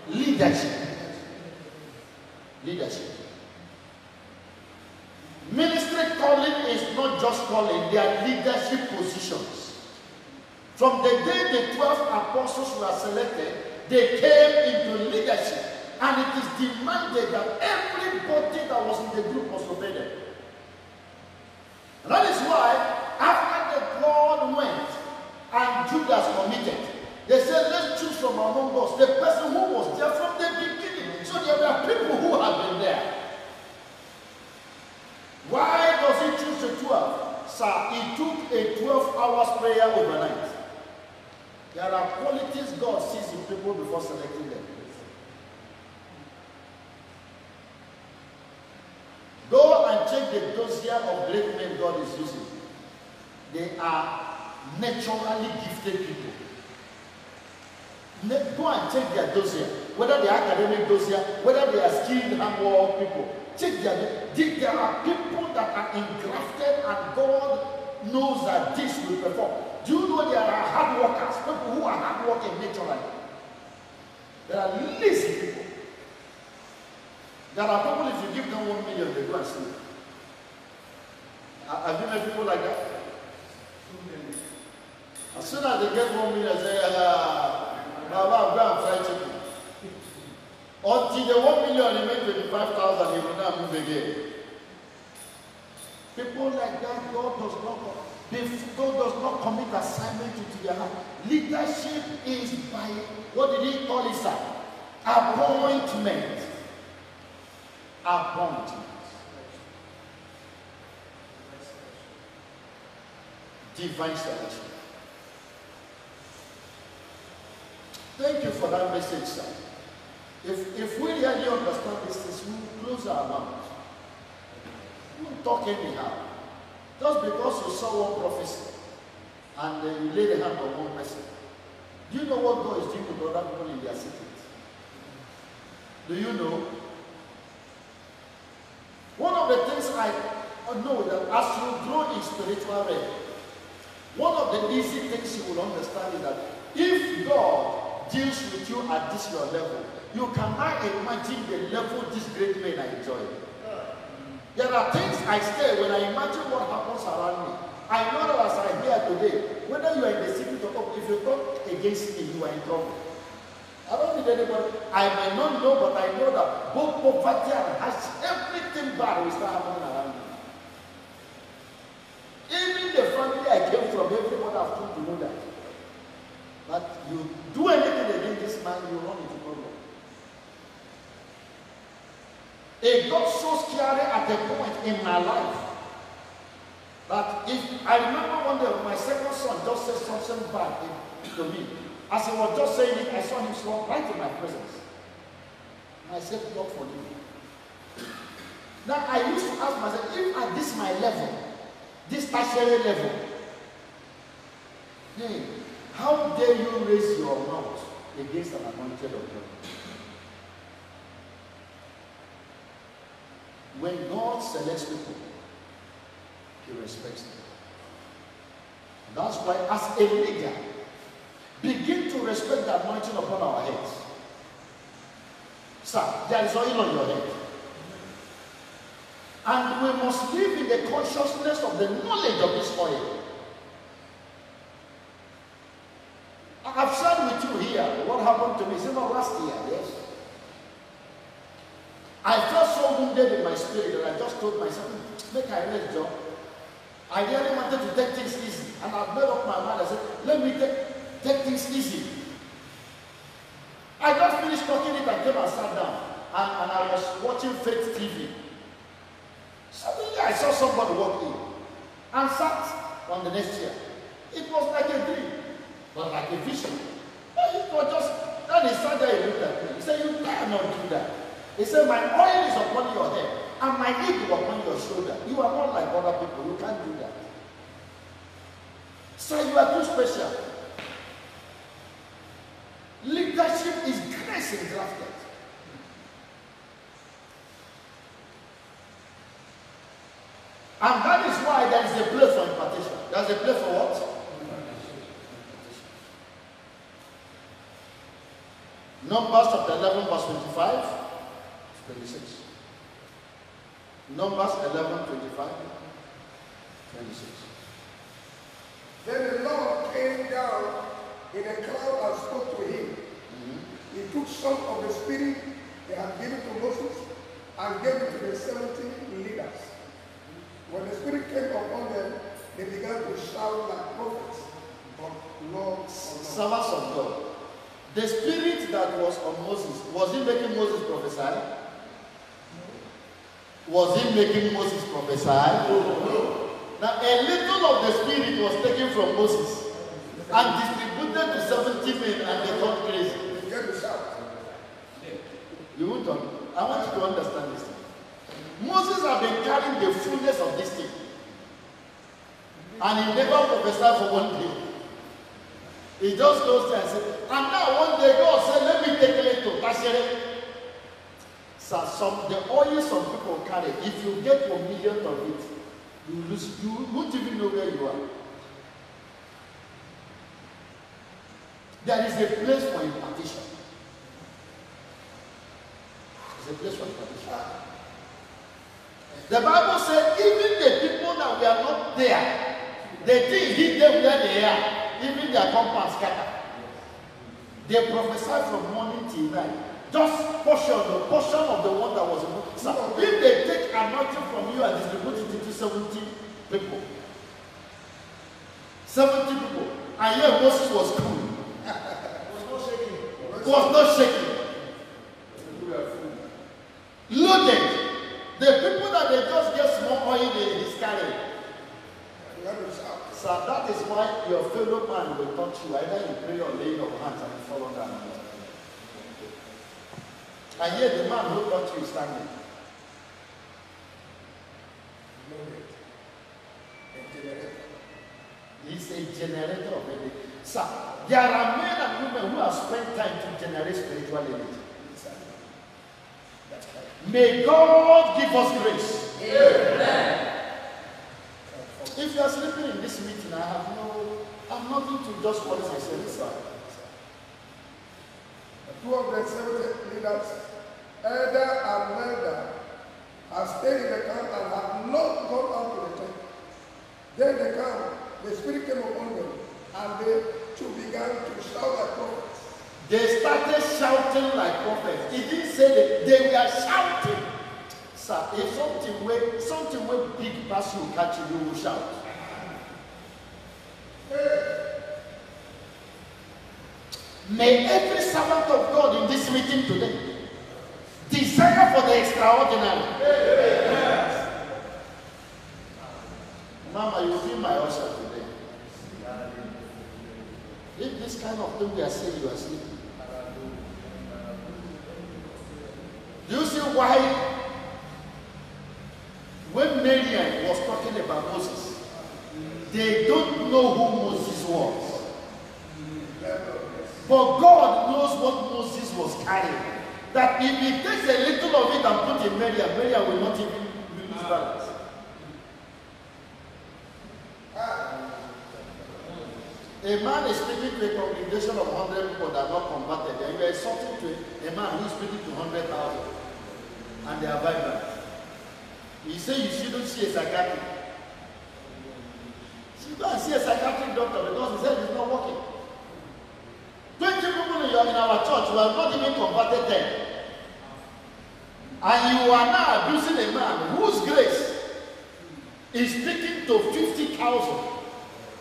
Speaker 3: Leadership. Leadership. Ministry calling is not just calling, they are leadership positions. From the day the 12 apostles were selected, they came into leadership. And it is demanded that everybody that was in the group must obey them. And that is why, after the Lord went and Judas committed, they said, let's choose from among us the person who was there from the beginning. So there were people who had been there. Why does he choose the 12? Sir, he took a 12 hours prayer overnight. There are qualities God sees in people before selecting them. Go and check the dossier of great men God is using. They are naturally gifted people. Go and check their dossier. Whether they are academic dossier, whether they are skilled handwork people. Check their. There are people that are engrafted and God knows that this will perform. Do you know there are hard workers, people who are hard working naturally? There are lazy people. There are people, if you give them 1 million, they go and sleep. Have you met people like that? As soon as they get 1 million, they say, Baba, go and fry chicken. Until the 1 million remain 25,000, he will not move again. People like that, God does not commit assignment to their heart. Leadership is by, what did he call it, sir? Appointment. Appointment. divine selection. Thank you for that message, sir. If we really understand this, we will close our mouth. We won't talk anyhow. Just because you saw one prophecy and you lay the hand on one person. Do you know what God is doing with other people in their cities? Do you know? One of the things I know that as you grow in spiritual realm, one of the easy things you will understand is that if God deals with you at this your level, you cannot imagine the level these great men are enjoying. There are things I say when I imagine what happens around me. I know that as I hear today, whether you are in the secret or not, if you talk against me, you are in trouble. I don't need anybody. I may not know, but I know that both poverty and hardship, everything bad will start happening around me. Even the family I came from, everyone has come to know that. But you do anything against this man, you run into problem. It got so scary at a point in my life that if I remember one day my second son just said something bad to me. As he was just saying it, I saw him slump right in my presence. And I said, God forgive me. Now I used to ask myself, if at this my level, this tertiary level, hey, how dare you raise your mouth against an anointed of God? When God selects people, He respects them. That's why, as a leader, begin to respect the anointing upon our heads. Sir, there is oil on your head. And we must live in the consciousness of the knowledge of this oil. I've shared with you here what happened to me. It's not last year, yes? I felt so wounded in my spirit that I just told myself, make I rest, John. I really wanted to take things easy. And I made up my mind. I said, let me take things easy. I just finished talking it and came and sat down. And I was watching Faith TV. Suddenly I saw somebody walk in and sat on the next chair. It was like a dream, but like a vision. But it was just, then he sat there and looked at me. He said, you dare not do that. He said, my oil is upon your head and my eagle upon your shoulder. You are not like other people. You can't do that. So you are too special. Leadership is grace engrafted. And that is why there is a place for impartation. There is a place for what? Numbers chapter 11 verse 25. 26. Numbers 11, 25, 26.
Speaker 4: Then the Lord came down in a cloud and spoke to him. He took some of the spirit he had given to Moses and gave it to the 70 leaders. When the spirit came upon them, they began to shout like prophets, but not
Speaker 3: servants of God. The spirit that was on Moses, was he making Moses prophesy? Was he making Moses prophesy? No. Now a little of the spirit was taken from Moses and distributed to 70 men and they got crazy. You won't talk. I want you to understand this thing. Moses had been carrying the fullness of this thing. And he never prophesied for one day. He just goes there and said, and now one day God said, let me take it to Tashere. So the oil some people carry, if you get 1 million of it, you won't even know where you are. There is a place for impartation. There's a place for impartation. The Bible said, even the people that were not there, they didn't hit them where they are, even their compounds scattered. They prophesied from morning till night. Just portion of the one that was in the so if they take anointing from you and distribute it into 70 people, 70 people, and yet Moses was cool. Was not shaking. Loaded. The people that they just get small oil in his carry. Sir, that is why your fellow man will touch you. Either you pray or lay your hands and you fall down. And yet the man who touched you is standing. He's a generator of energy. Sir, there are men and women who have spent time to generate spiritual energy. May God give us grace. Amen. If you are sleeping in this meeting, I have nothing to just worry myself aside.
Speaker 4: 270 leaders, elder and elder, have stayed in the camp and have not gone out to the tent. Then they come, the Spirit came upon them, and they too began to shout like prophets.
Speaker 3: They started shouting like prophets. It didn't say that they were shouting. Sir, if something where big person will catch you, you will shout. May every servant of God in this meeting today desire for the extraordinary. Mama, you will be my usher today. If this kind of thing we are saying, you are sleeping. Do you see why when Miriam was talking about Moses, they don't know who Moses was. But God knows what Moses was carrying. That if he takes a little of it and put in Miriam, Miriam will not even lose balance. A man is speaking to a congregation of 100 people that are not converted, and you are insulting to a man who is speaking to 100,000, and they are vibrant. You say you shouldn't see a psychiatrist. You go and see a psychiatric doctor because he said it's not working. 20 people in our church who have not even converted them. And you are now abusing a man whose grace is speaking to 50,000.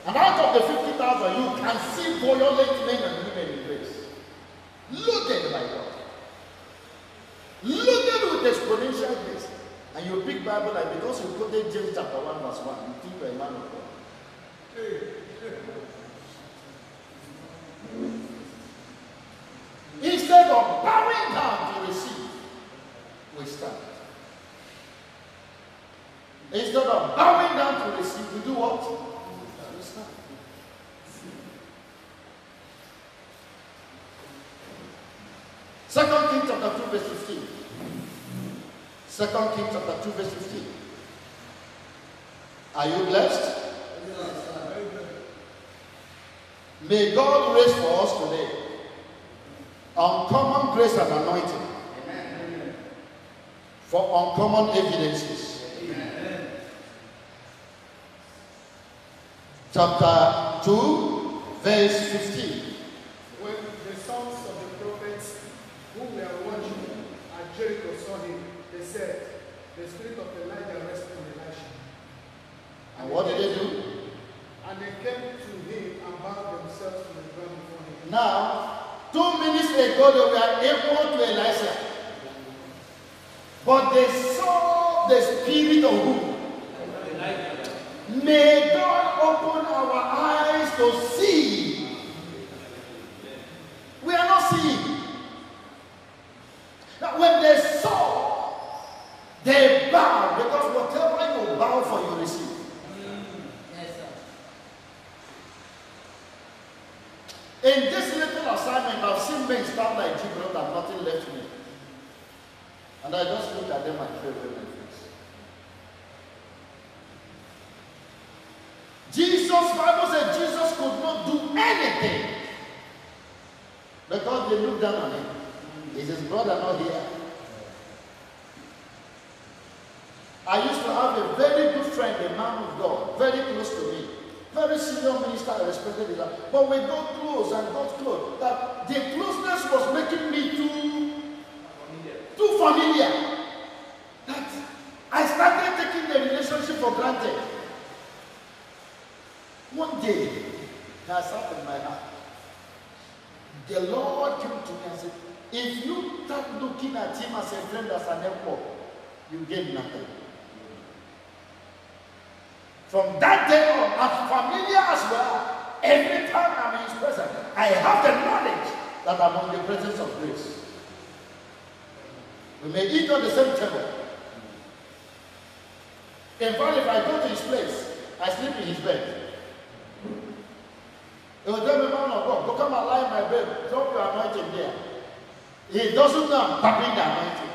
Speaker 3: And out of the 50,000, you can see violent men and women in grace. Loaded by God. Loaded with exponential grace. And you pick Bible like because you quoted James chapter 1 verse 1, you think you're a man of God. Instead of bowing down to receive, we stand. Instead of bowing down to receive, we do what? We stand. Second Kings chapter 2 verse 15. 2 Kings chapter 2 verse 15. Are you blessed? May God raise for us today uncommon grace and anointing. Amen. For uncommon evidences. Amen. Chapter 2 verse 15.
Speaker 5: When the sons of the prophets who were watching at Jericho saw him, they said, the spirit of Elijah rested on Elisha.
Speaker 3: And what did they do?
Speaker 5: And they came to him and bowed themselves to the ground before him.
Speaker 3: Now, 2 minutes ago they were equal to Elisha. But they saw the spirit of who? May God open our eyes to see. We are not seeing. Now, when they saw, they bowed, because whatever you bow for, you receive. In this little assignment, I've seen men stand like Gibraltar and nothing left me. And I just look at them and pray with my face. Jesus, Bible said Jesus could not do anything because they looked down on him. Is his brother not here? I used to have a very good friend, a man of God, very close to me. Very senior minister, I respected him. But we got close and got close. That the closeness was making me too familiar. That I started taking the relationship for granted. One day, I sat in my heart. The Lord came to me and said, if you start looking at him as a friend, as an helper, you gain nothing. From that day on, as familiar as we are, every time I'm in his presence, I have the knowledge that I'm in the presence of grace. We may eat on the same table. In fact, if I go to his place, I sleep in his bed. He will tell me, man of God, go come and lie in my bed. Drop your anointing there. He doesn't know I'm tapping the anointing.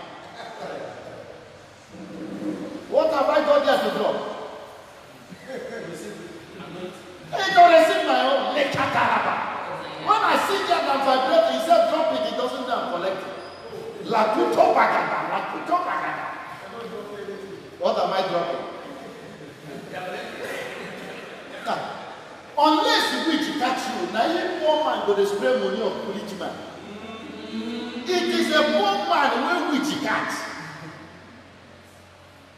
Speaker 3: What have I got there to drop? He don't receive my own. When I see that I'm vibrating, he said drop it. He doesn't know I'm collecting. Lakuto bagada, lakuto bagada. What am I dropping? Now, unless which catch you, now you poor man go to spray money of policeman. It is a poor man when witch catch.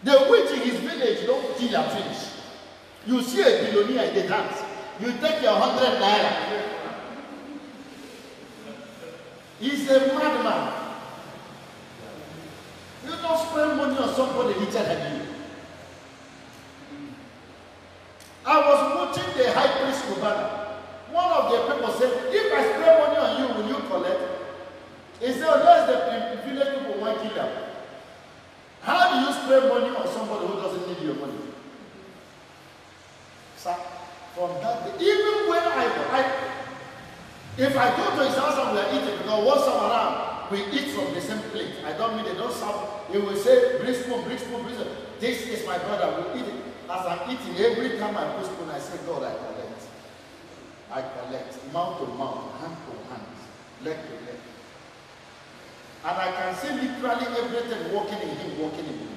Speaker 3: The witch in his village don't kill and finish. You see a billionaire in the dance. You take your 100 naira. He's a madman. You don't spend money on somebody richer than you. I was watching the high priest Kubana. One of the people said, if I spend money on you, will you collect? He said, unless the village people want to kill them. How do you spend money on somebody who doesn't need your money? So, from that day, even when if I go to his house and we are eating, because once I'm around, we eat from the same plate. I don't mean they don't serve. He will say, bring spoon, bring spoon, bring spoon. This is my brother, we eat it. As I'm eating, every time I put spoon, I say, God, I collect. I collect, mouth to mouth, hand to hand, leg to leg. And I can see literally everything working in him, working in me.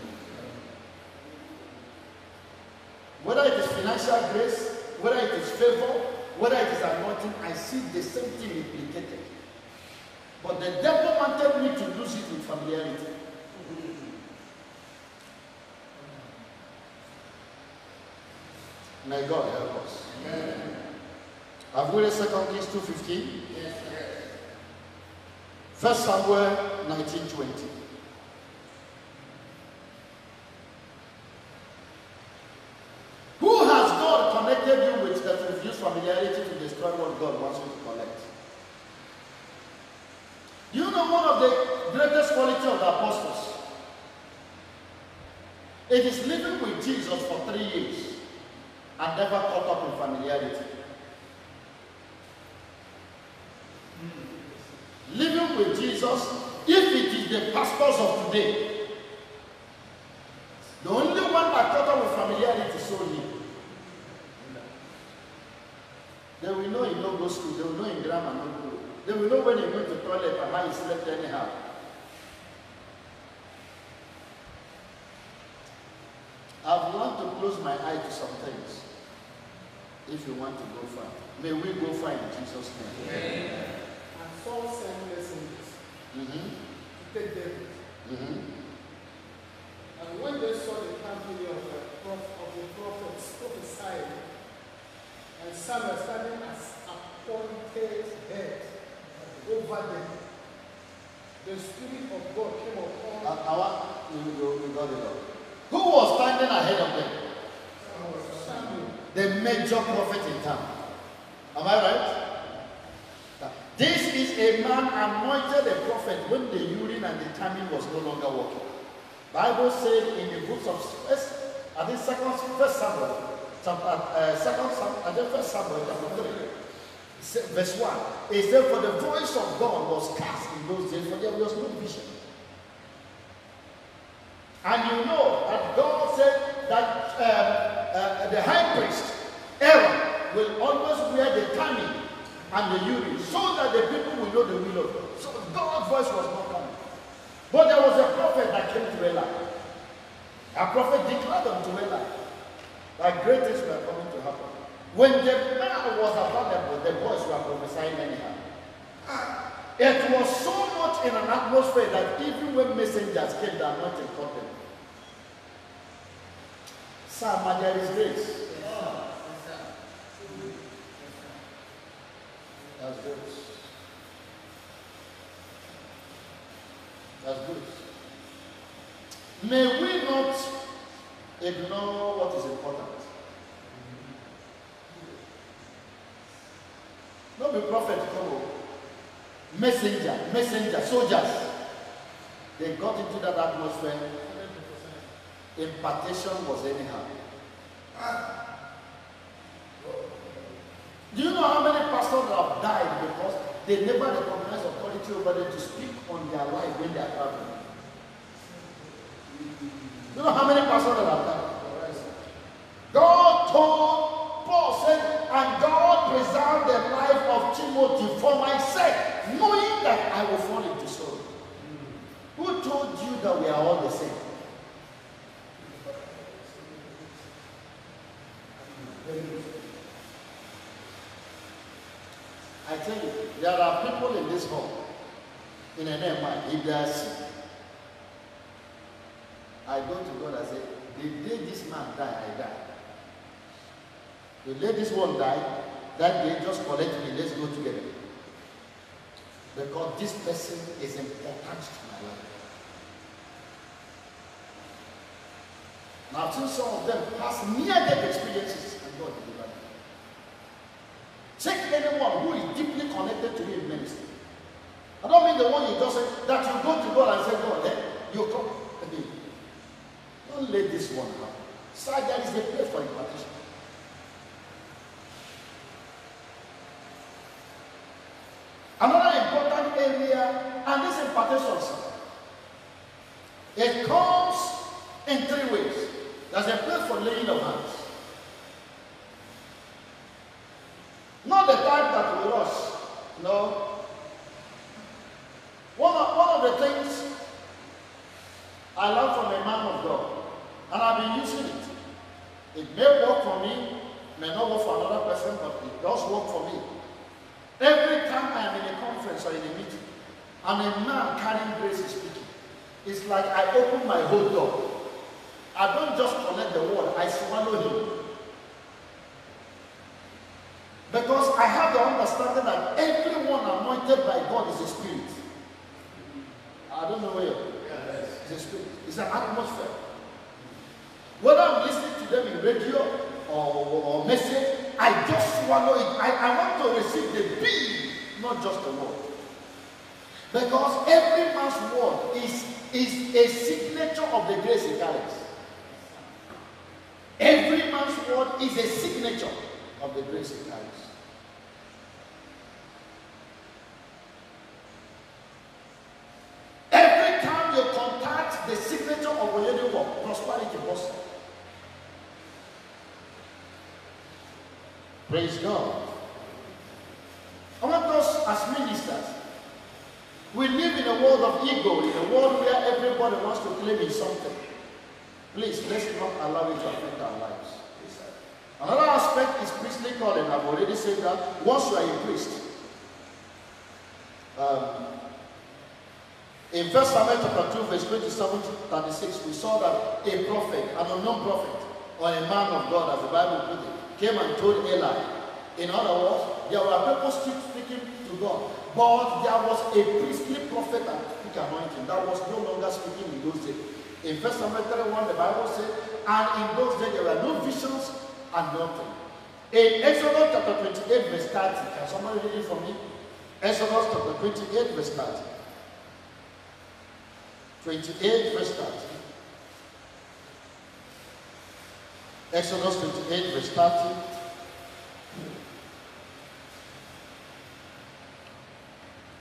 Speaker 3: Whether it is financial grace, whether it is favor, whether it is anointing, I see the same thing implicated. But the devil wanted me to lose it with familiarity. May God help us. Amen. Have we read 2 Kings 2:15? Yes. 1 Samuel 19:20. Who has God connected you with that refuse familiarity to destroy what God wants you to collect? Do you know one of the greatest qualities of the apostles? It is living with Jesus for 3 years and never caught up in familiarity. Living with Jesus, if it is the pastors of today, the only one that caught up with familiarity is only. They will know he don't go school, they will know in grammar not go. They will know when he went to the toilet and how he slept anyhow. I've learned to close my eye to some things. If you want to go far, may we go far in Jesus' name.
Speaker 5: Amen. And Saul sent messengers to take David. And when they saw the company of the prophets prophesying, and Samuel standing as appointed head over them, the Spirit of God came upon
Speaker 3: We got it all. Who was standing ahead of them?
Speaker 5: Samuel.
Speaker 3: The major prophet in town. Am I right? This is a man anointed a prophet when the urine and the timing was no longer working. Bible said in the books of First Samuel, chapter 3, verse 1. It said, for the voice of God was cast in those days, for there was no vision. And you know that God said that the high priest, Aaron, will always wear the tammy and the urine, so that the people will know the will of God. So God's voice was not coming. But there was a prophet that came to Eli. A prophet declared unto Eli that great things were coming to happen. When the man was available, the boys were prophesying anyhow. It was so much in an atmosphere that even when messengers came, the anointing caught them. Sir, there is grace. That's good. That's good. May we not ignore what is important. be prophet, messenger, soldiers. They got into that atmosphere. Impartation was anyhow. Do you know how many pastors have died because they never recognized authority over them to speak on their life when they are traveling? You know how many pastors that have died? God told Paul, said, and God preserved the life of Timothy for my sake, knowing that I will fall into sorrow. Who told you that we are all the same? I tell you, there are people in this hall, in an MI, if they are sick, I go to God and say, the day this man died, I die. The day this one died, that day just collect me, let's go together. Because this person is important to my life. Now I've seen some of them pass near-death experiences and God delivered them. Take anyone who is deeply connected to you in ministry. I don't mean the one you just say, that you go to God and say, God, you come. Don't let this one happen. Surgery is the place for impartation. Another important area, and this impartation, it comes in three ways. There's a place for laying of hands. Not the type that we rush. No. One of the things I learned from a man of God, and I've been using it. It may work for me, may not work for another person, but it does work for me. Every time I am in a conference or in a meeting, and a man carrying grace is speaking, it's like I open my whole door. I don't just collect the word, I swallow him. Because I have the understanding that everyone anointed by God is a spirit. I don't know where it's a spirit. It's an atmosphere. Whether I'm listening to them in radio or message, I just swallow it. I want to receive the being, not just the word. Because every man's word is a signature of the grace he carries. Every man's word is a signature of the grace he carries. Every time you contact the signature of a lady work, prosperity blossom. Praise God. I want us as ministers, we live in a world of ego, in a world where everybody wants to claim in something. Please, let's not allow it to affect our lives. Another aspect is priestly calling. I've already said that. Once you are a priest, in 1 Samuel chapter 2, verse 27 to 36, we saw that a prophet, an unknown prophet, or a man of God, as the Bible put it, came and told Eli. In other words, there were people still speaking to God, but there was a priestly prophet and priestly anointing that was no longer speaking in those days. In 1 Samuel 31, the Bible said, and in those days there were no visions and nothing. In Exodus chapter 28, verse 30, can somebody read it for me? Exodus chapter 28, verse 30. 28, verse 30. Exodus 28, verse 30.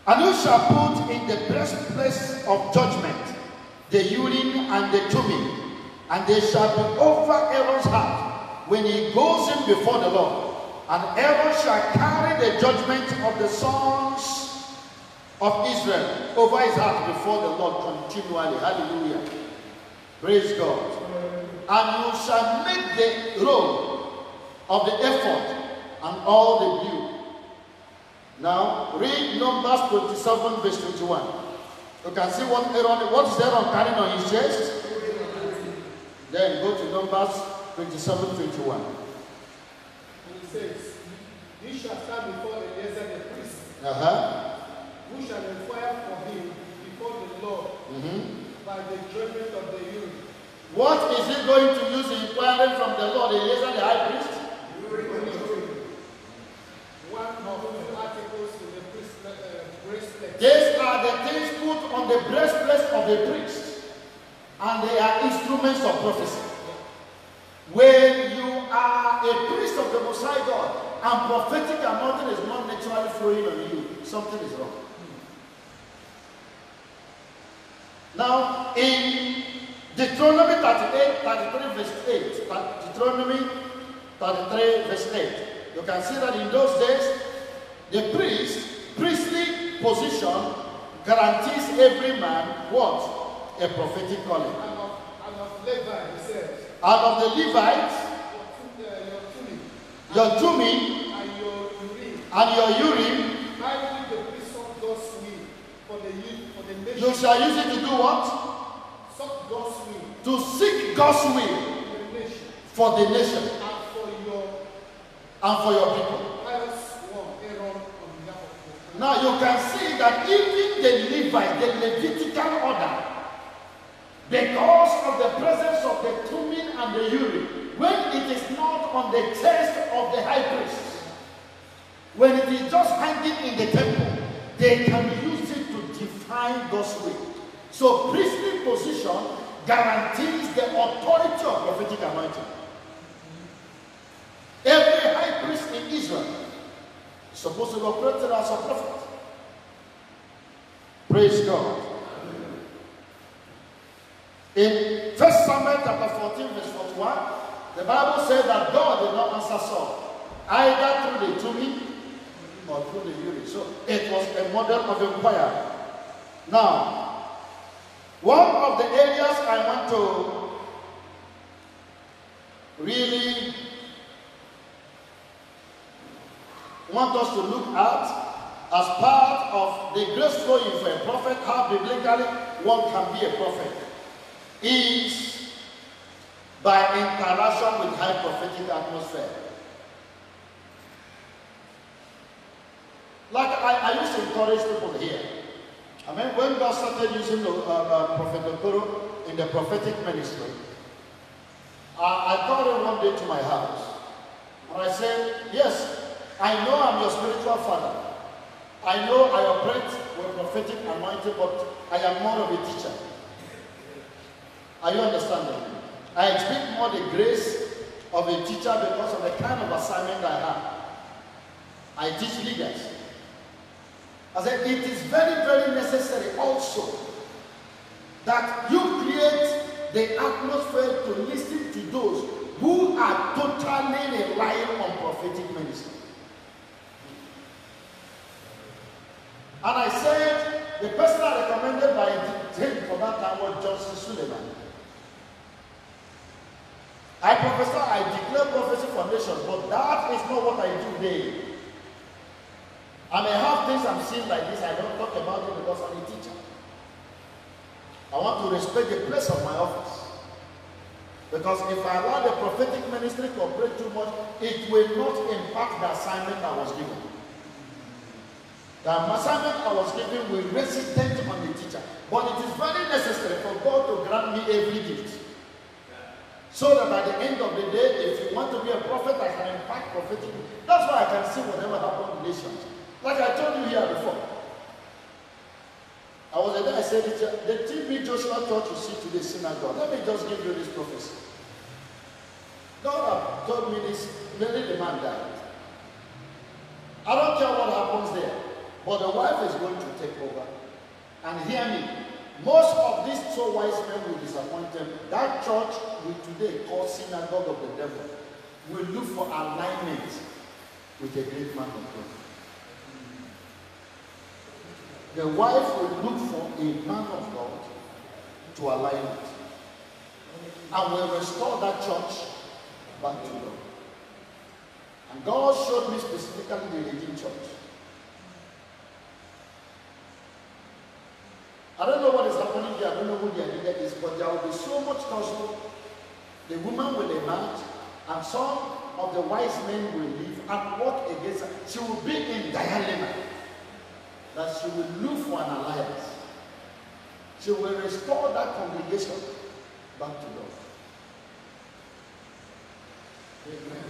Speaker 3: And you shall put in the breastplate of judgment the Urim and the Thummim, and they shall be over Aaron's heart when he goes in before the Lord. And Aaron shall carry the judgment of the sons of Israel over his heart before the Lord continually. Hallelujah. Praise God. And you shall make the robe of the ephod and all the blue. Now, read Numbers 27, verse 21. You can see what is Aaron carrying on his chest? Then go to Numbers 27, 21.
Speaker 5: And it says, you shall stand before Eleazar the priest, who shall inquire for him before the Lord by the judgment of the Urim.
Speaker 3: What is he going to use inquiring from the Lord, Eleazar the high priest?
Speaker 5: One of the articles
Speaker 3: These are the things put on the breastplate of the priest, and they are instruments of prophecy. When you are a priest of the Most High God and prophetic anointing is not naturally flowing on you, something is wrong. Now, in Deuteronomy 33 verse 8, Deuteronomy 33 verse 8, you can see that in those days, the priestly position guarantees every man what? A prophetic calling.
Speaker 5: And of Levi, he says.
Speaker 3: And of the Levites, your Thummim and your Urim,
Speaker 5: carry the priest of God's will for the nation.
Speaker 3: you shall use it to do what?
Speaker 5: Sought God's will.
Speaker 3: To seek God's will for the nation and for your people. Now you can see that even the Levite, the Levitical order, because of the presence of the Thummim and the Urim, when it is not on the chest of the high priest, when it is just hanging in the temple, they can use it to define God's will. So priestly position guarantees the authority of prophetic anointing. Every high priest in Israel is supposed to be operated as a prophet. Praise God. In 1 Samuel chapter 14 verse 41, the Bible says that God did not answer Saul, either through the Thummim or through the Urim. So it was a model of inquiry. Now, one of the areas I want to really want us to look at as part of the grace flowing for a prophet, how biblically one can be a prophet, is by interaction with high prophetic atmosphere. Like I used to encourage people here. I mean, when God started using Prophet Okoro in the prophetic ministry, I called him one day to my house. And I said, yes, I know I'm your spiritual father. I know I operate with prophetic anointing, but I am more of a teacher. Are you understanding? I expect more the grace of a teacher because of the kind of assignment I have. I teach leaders. I said, it is very, very necessary also that you create the atmosphere to listen to those who are totally relying on prophetic ministry. And I said, the person I recommended by him for that time was Johnson Suleiman. I prophesy, I declare prophecy for nations, but that is not what I do daily. I may have things I'm seeing like this, I don't talk about it because I'm a teacher. I want to respect the place of my office. Because if I allow the prophetic ministry to operate too much, it will not impact the assignment I was given. The assignment I was given will resident on the teacher. But it is very necessary for God to grant me every gift. So that by the end of the day, if you want to be a prophet, I can impact prophetically. That's why I can see whatever happened in nations. Like I told you here before. I was there, I said, the TB Joshua Church you see today, synagogue. Let me just give you this prophecy. God told me this, maybe the man died. I don't care what happens there, but the wife is going to take over. And hear me, most of these so wise men will disappoint them. That church we today call synagogue of the devil will look for alignment with a great man of God. The wife will look for a man of God to align it. And will restore that church back to God. And God showed me specifically the Redeemed Church. I don't know what is happening here, I don't know who their leader is, but there will be so much gospel. The woman will emerge, and some of the wise men will leave and work against her. She will be in dilemma. That she will look for an alliance. She will restore that congregation back to God. Amen.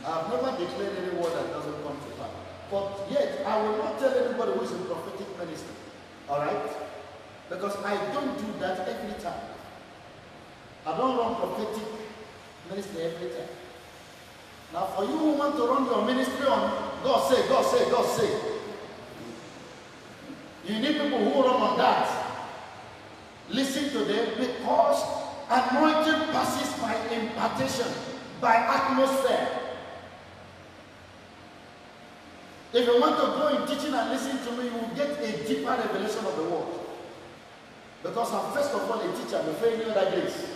Speaker 3: I have never declared any word that doesn't come to pass. But yet, I will not tell anybody who is in prophetic ministry. Alright? Because I don't do that every time. I don't run prophetic ministry every time. Now, for you who want to run your ministry on God say, God say, God say, you need people who run on that. Listen to them, because anointing passes by impartation, by atmosphere. If you want to go in teaching and listen to me, you will get a deeper revelation of the word. Because I'm first of all a teacher before any other grace.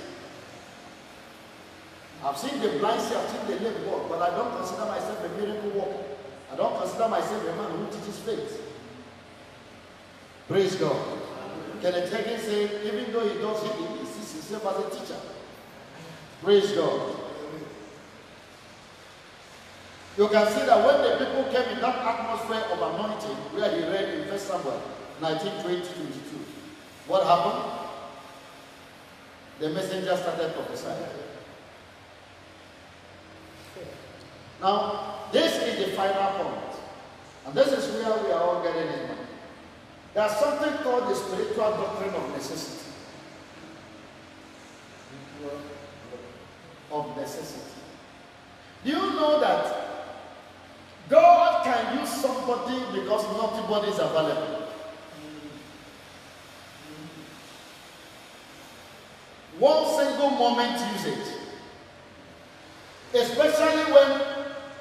Speaker 3: I've seen the blind see, I've seen the lame walk, but I don't consider myself a miracle worker. I don't consider myself a man who teaches faith. Praise God. Kenneth Hagin said, even though he does it, he sees himself as a teacher. Praise God. You can see that when the people came in that atmosphere of anointing, where he read in 1 Samuel 19:20-22, what happened? The messenger started prophesying. Now, this is the final point. And this is where we are all getting in mind. There's something called the spiritual doctrine of necessity. Of necessity. Do you know that God can use somebody because nobody is available? One single moment use it. Especially when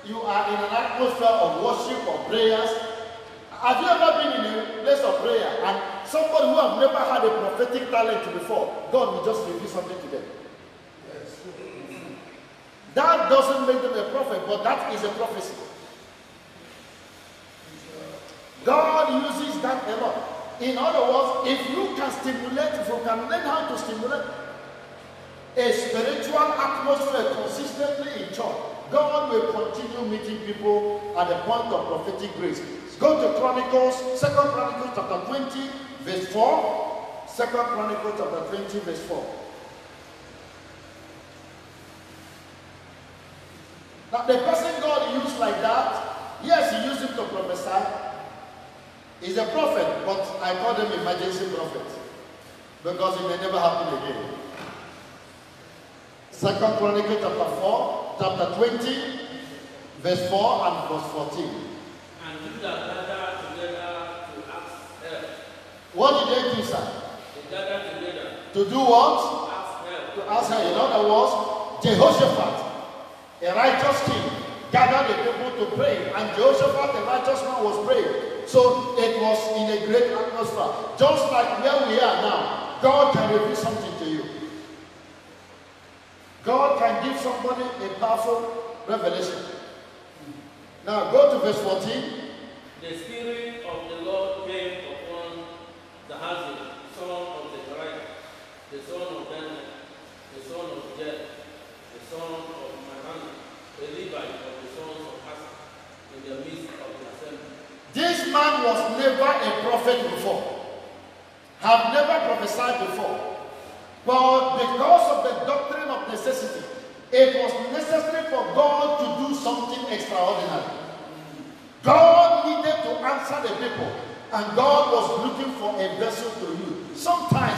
Speaker 3: you are in an atmosphere of worship or prayers. Have you ever been in a place of prayer and somebody who have never had a prophetic talent before, God will just reveal something to them? Yes. That doesn't make them a prophet, but that is a prophecy. God uses that a lot. In other words, if you can stimulate, if you can learn how to stimulate a spiritual atmosphere consistently in church, God will continue meeting people at the point of prophetic grace. Go to Chronicles, 2 Chronicles chapter 20, verse 4. 2 Chronicles chapter 20, verse 4. Now, the person God used like that, yes, he used him to prophesy. He's a prophet, but I call him emergency prophet because it may never happen again. 2 Chronicles chapter 4, chapter 20, verse 4 and verse 14.
Speaker 6: And Judah gathered together to ask help.
Speaker 3: What did they do, sir?
Speaker 6: They gathered together
Speaker 3: To do what?
Speaker 6: to ask help.
Speaker 3: To ask her. In other words, Jehoshaphat, a righteous king, gathered the people to pray, and Jehoshaphat, a righteous man, was praying. So it was in a great atmosphere. Just like where we are now, God can reveal something to you. God can give somebody a powerful revelation. Now go to verse 14.
Speaker 6: The Spirit of the Lord came upon Gehazi, son of Zechariah, the son of Benaiah, the son of Jed, the son of Mahan, the Levite of the sons of Asaph, in the midst of the assembly.
Speaker 3: This man was never a prophet before, have never prophesied before. But because of the doctrine of necessity, it was necessary for God to do something extraordinary. God needed to answer the people, and God was looking for a vessel to use. Sometimes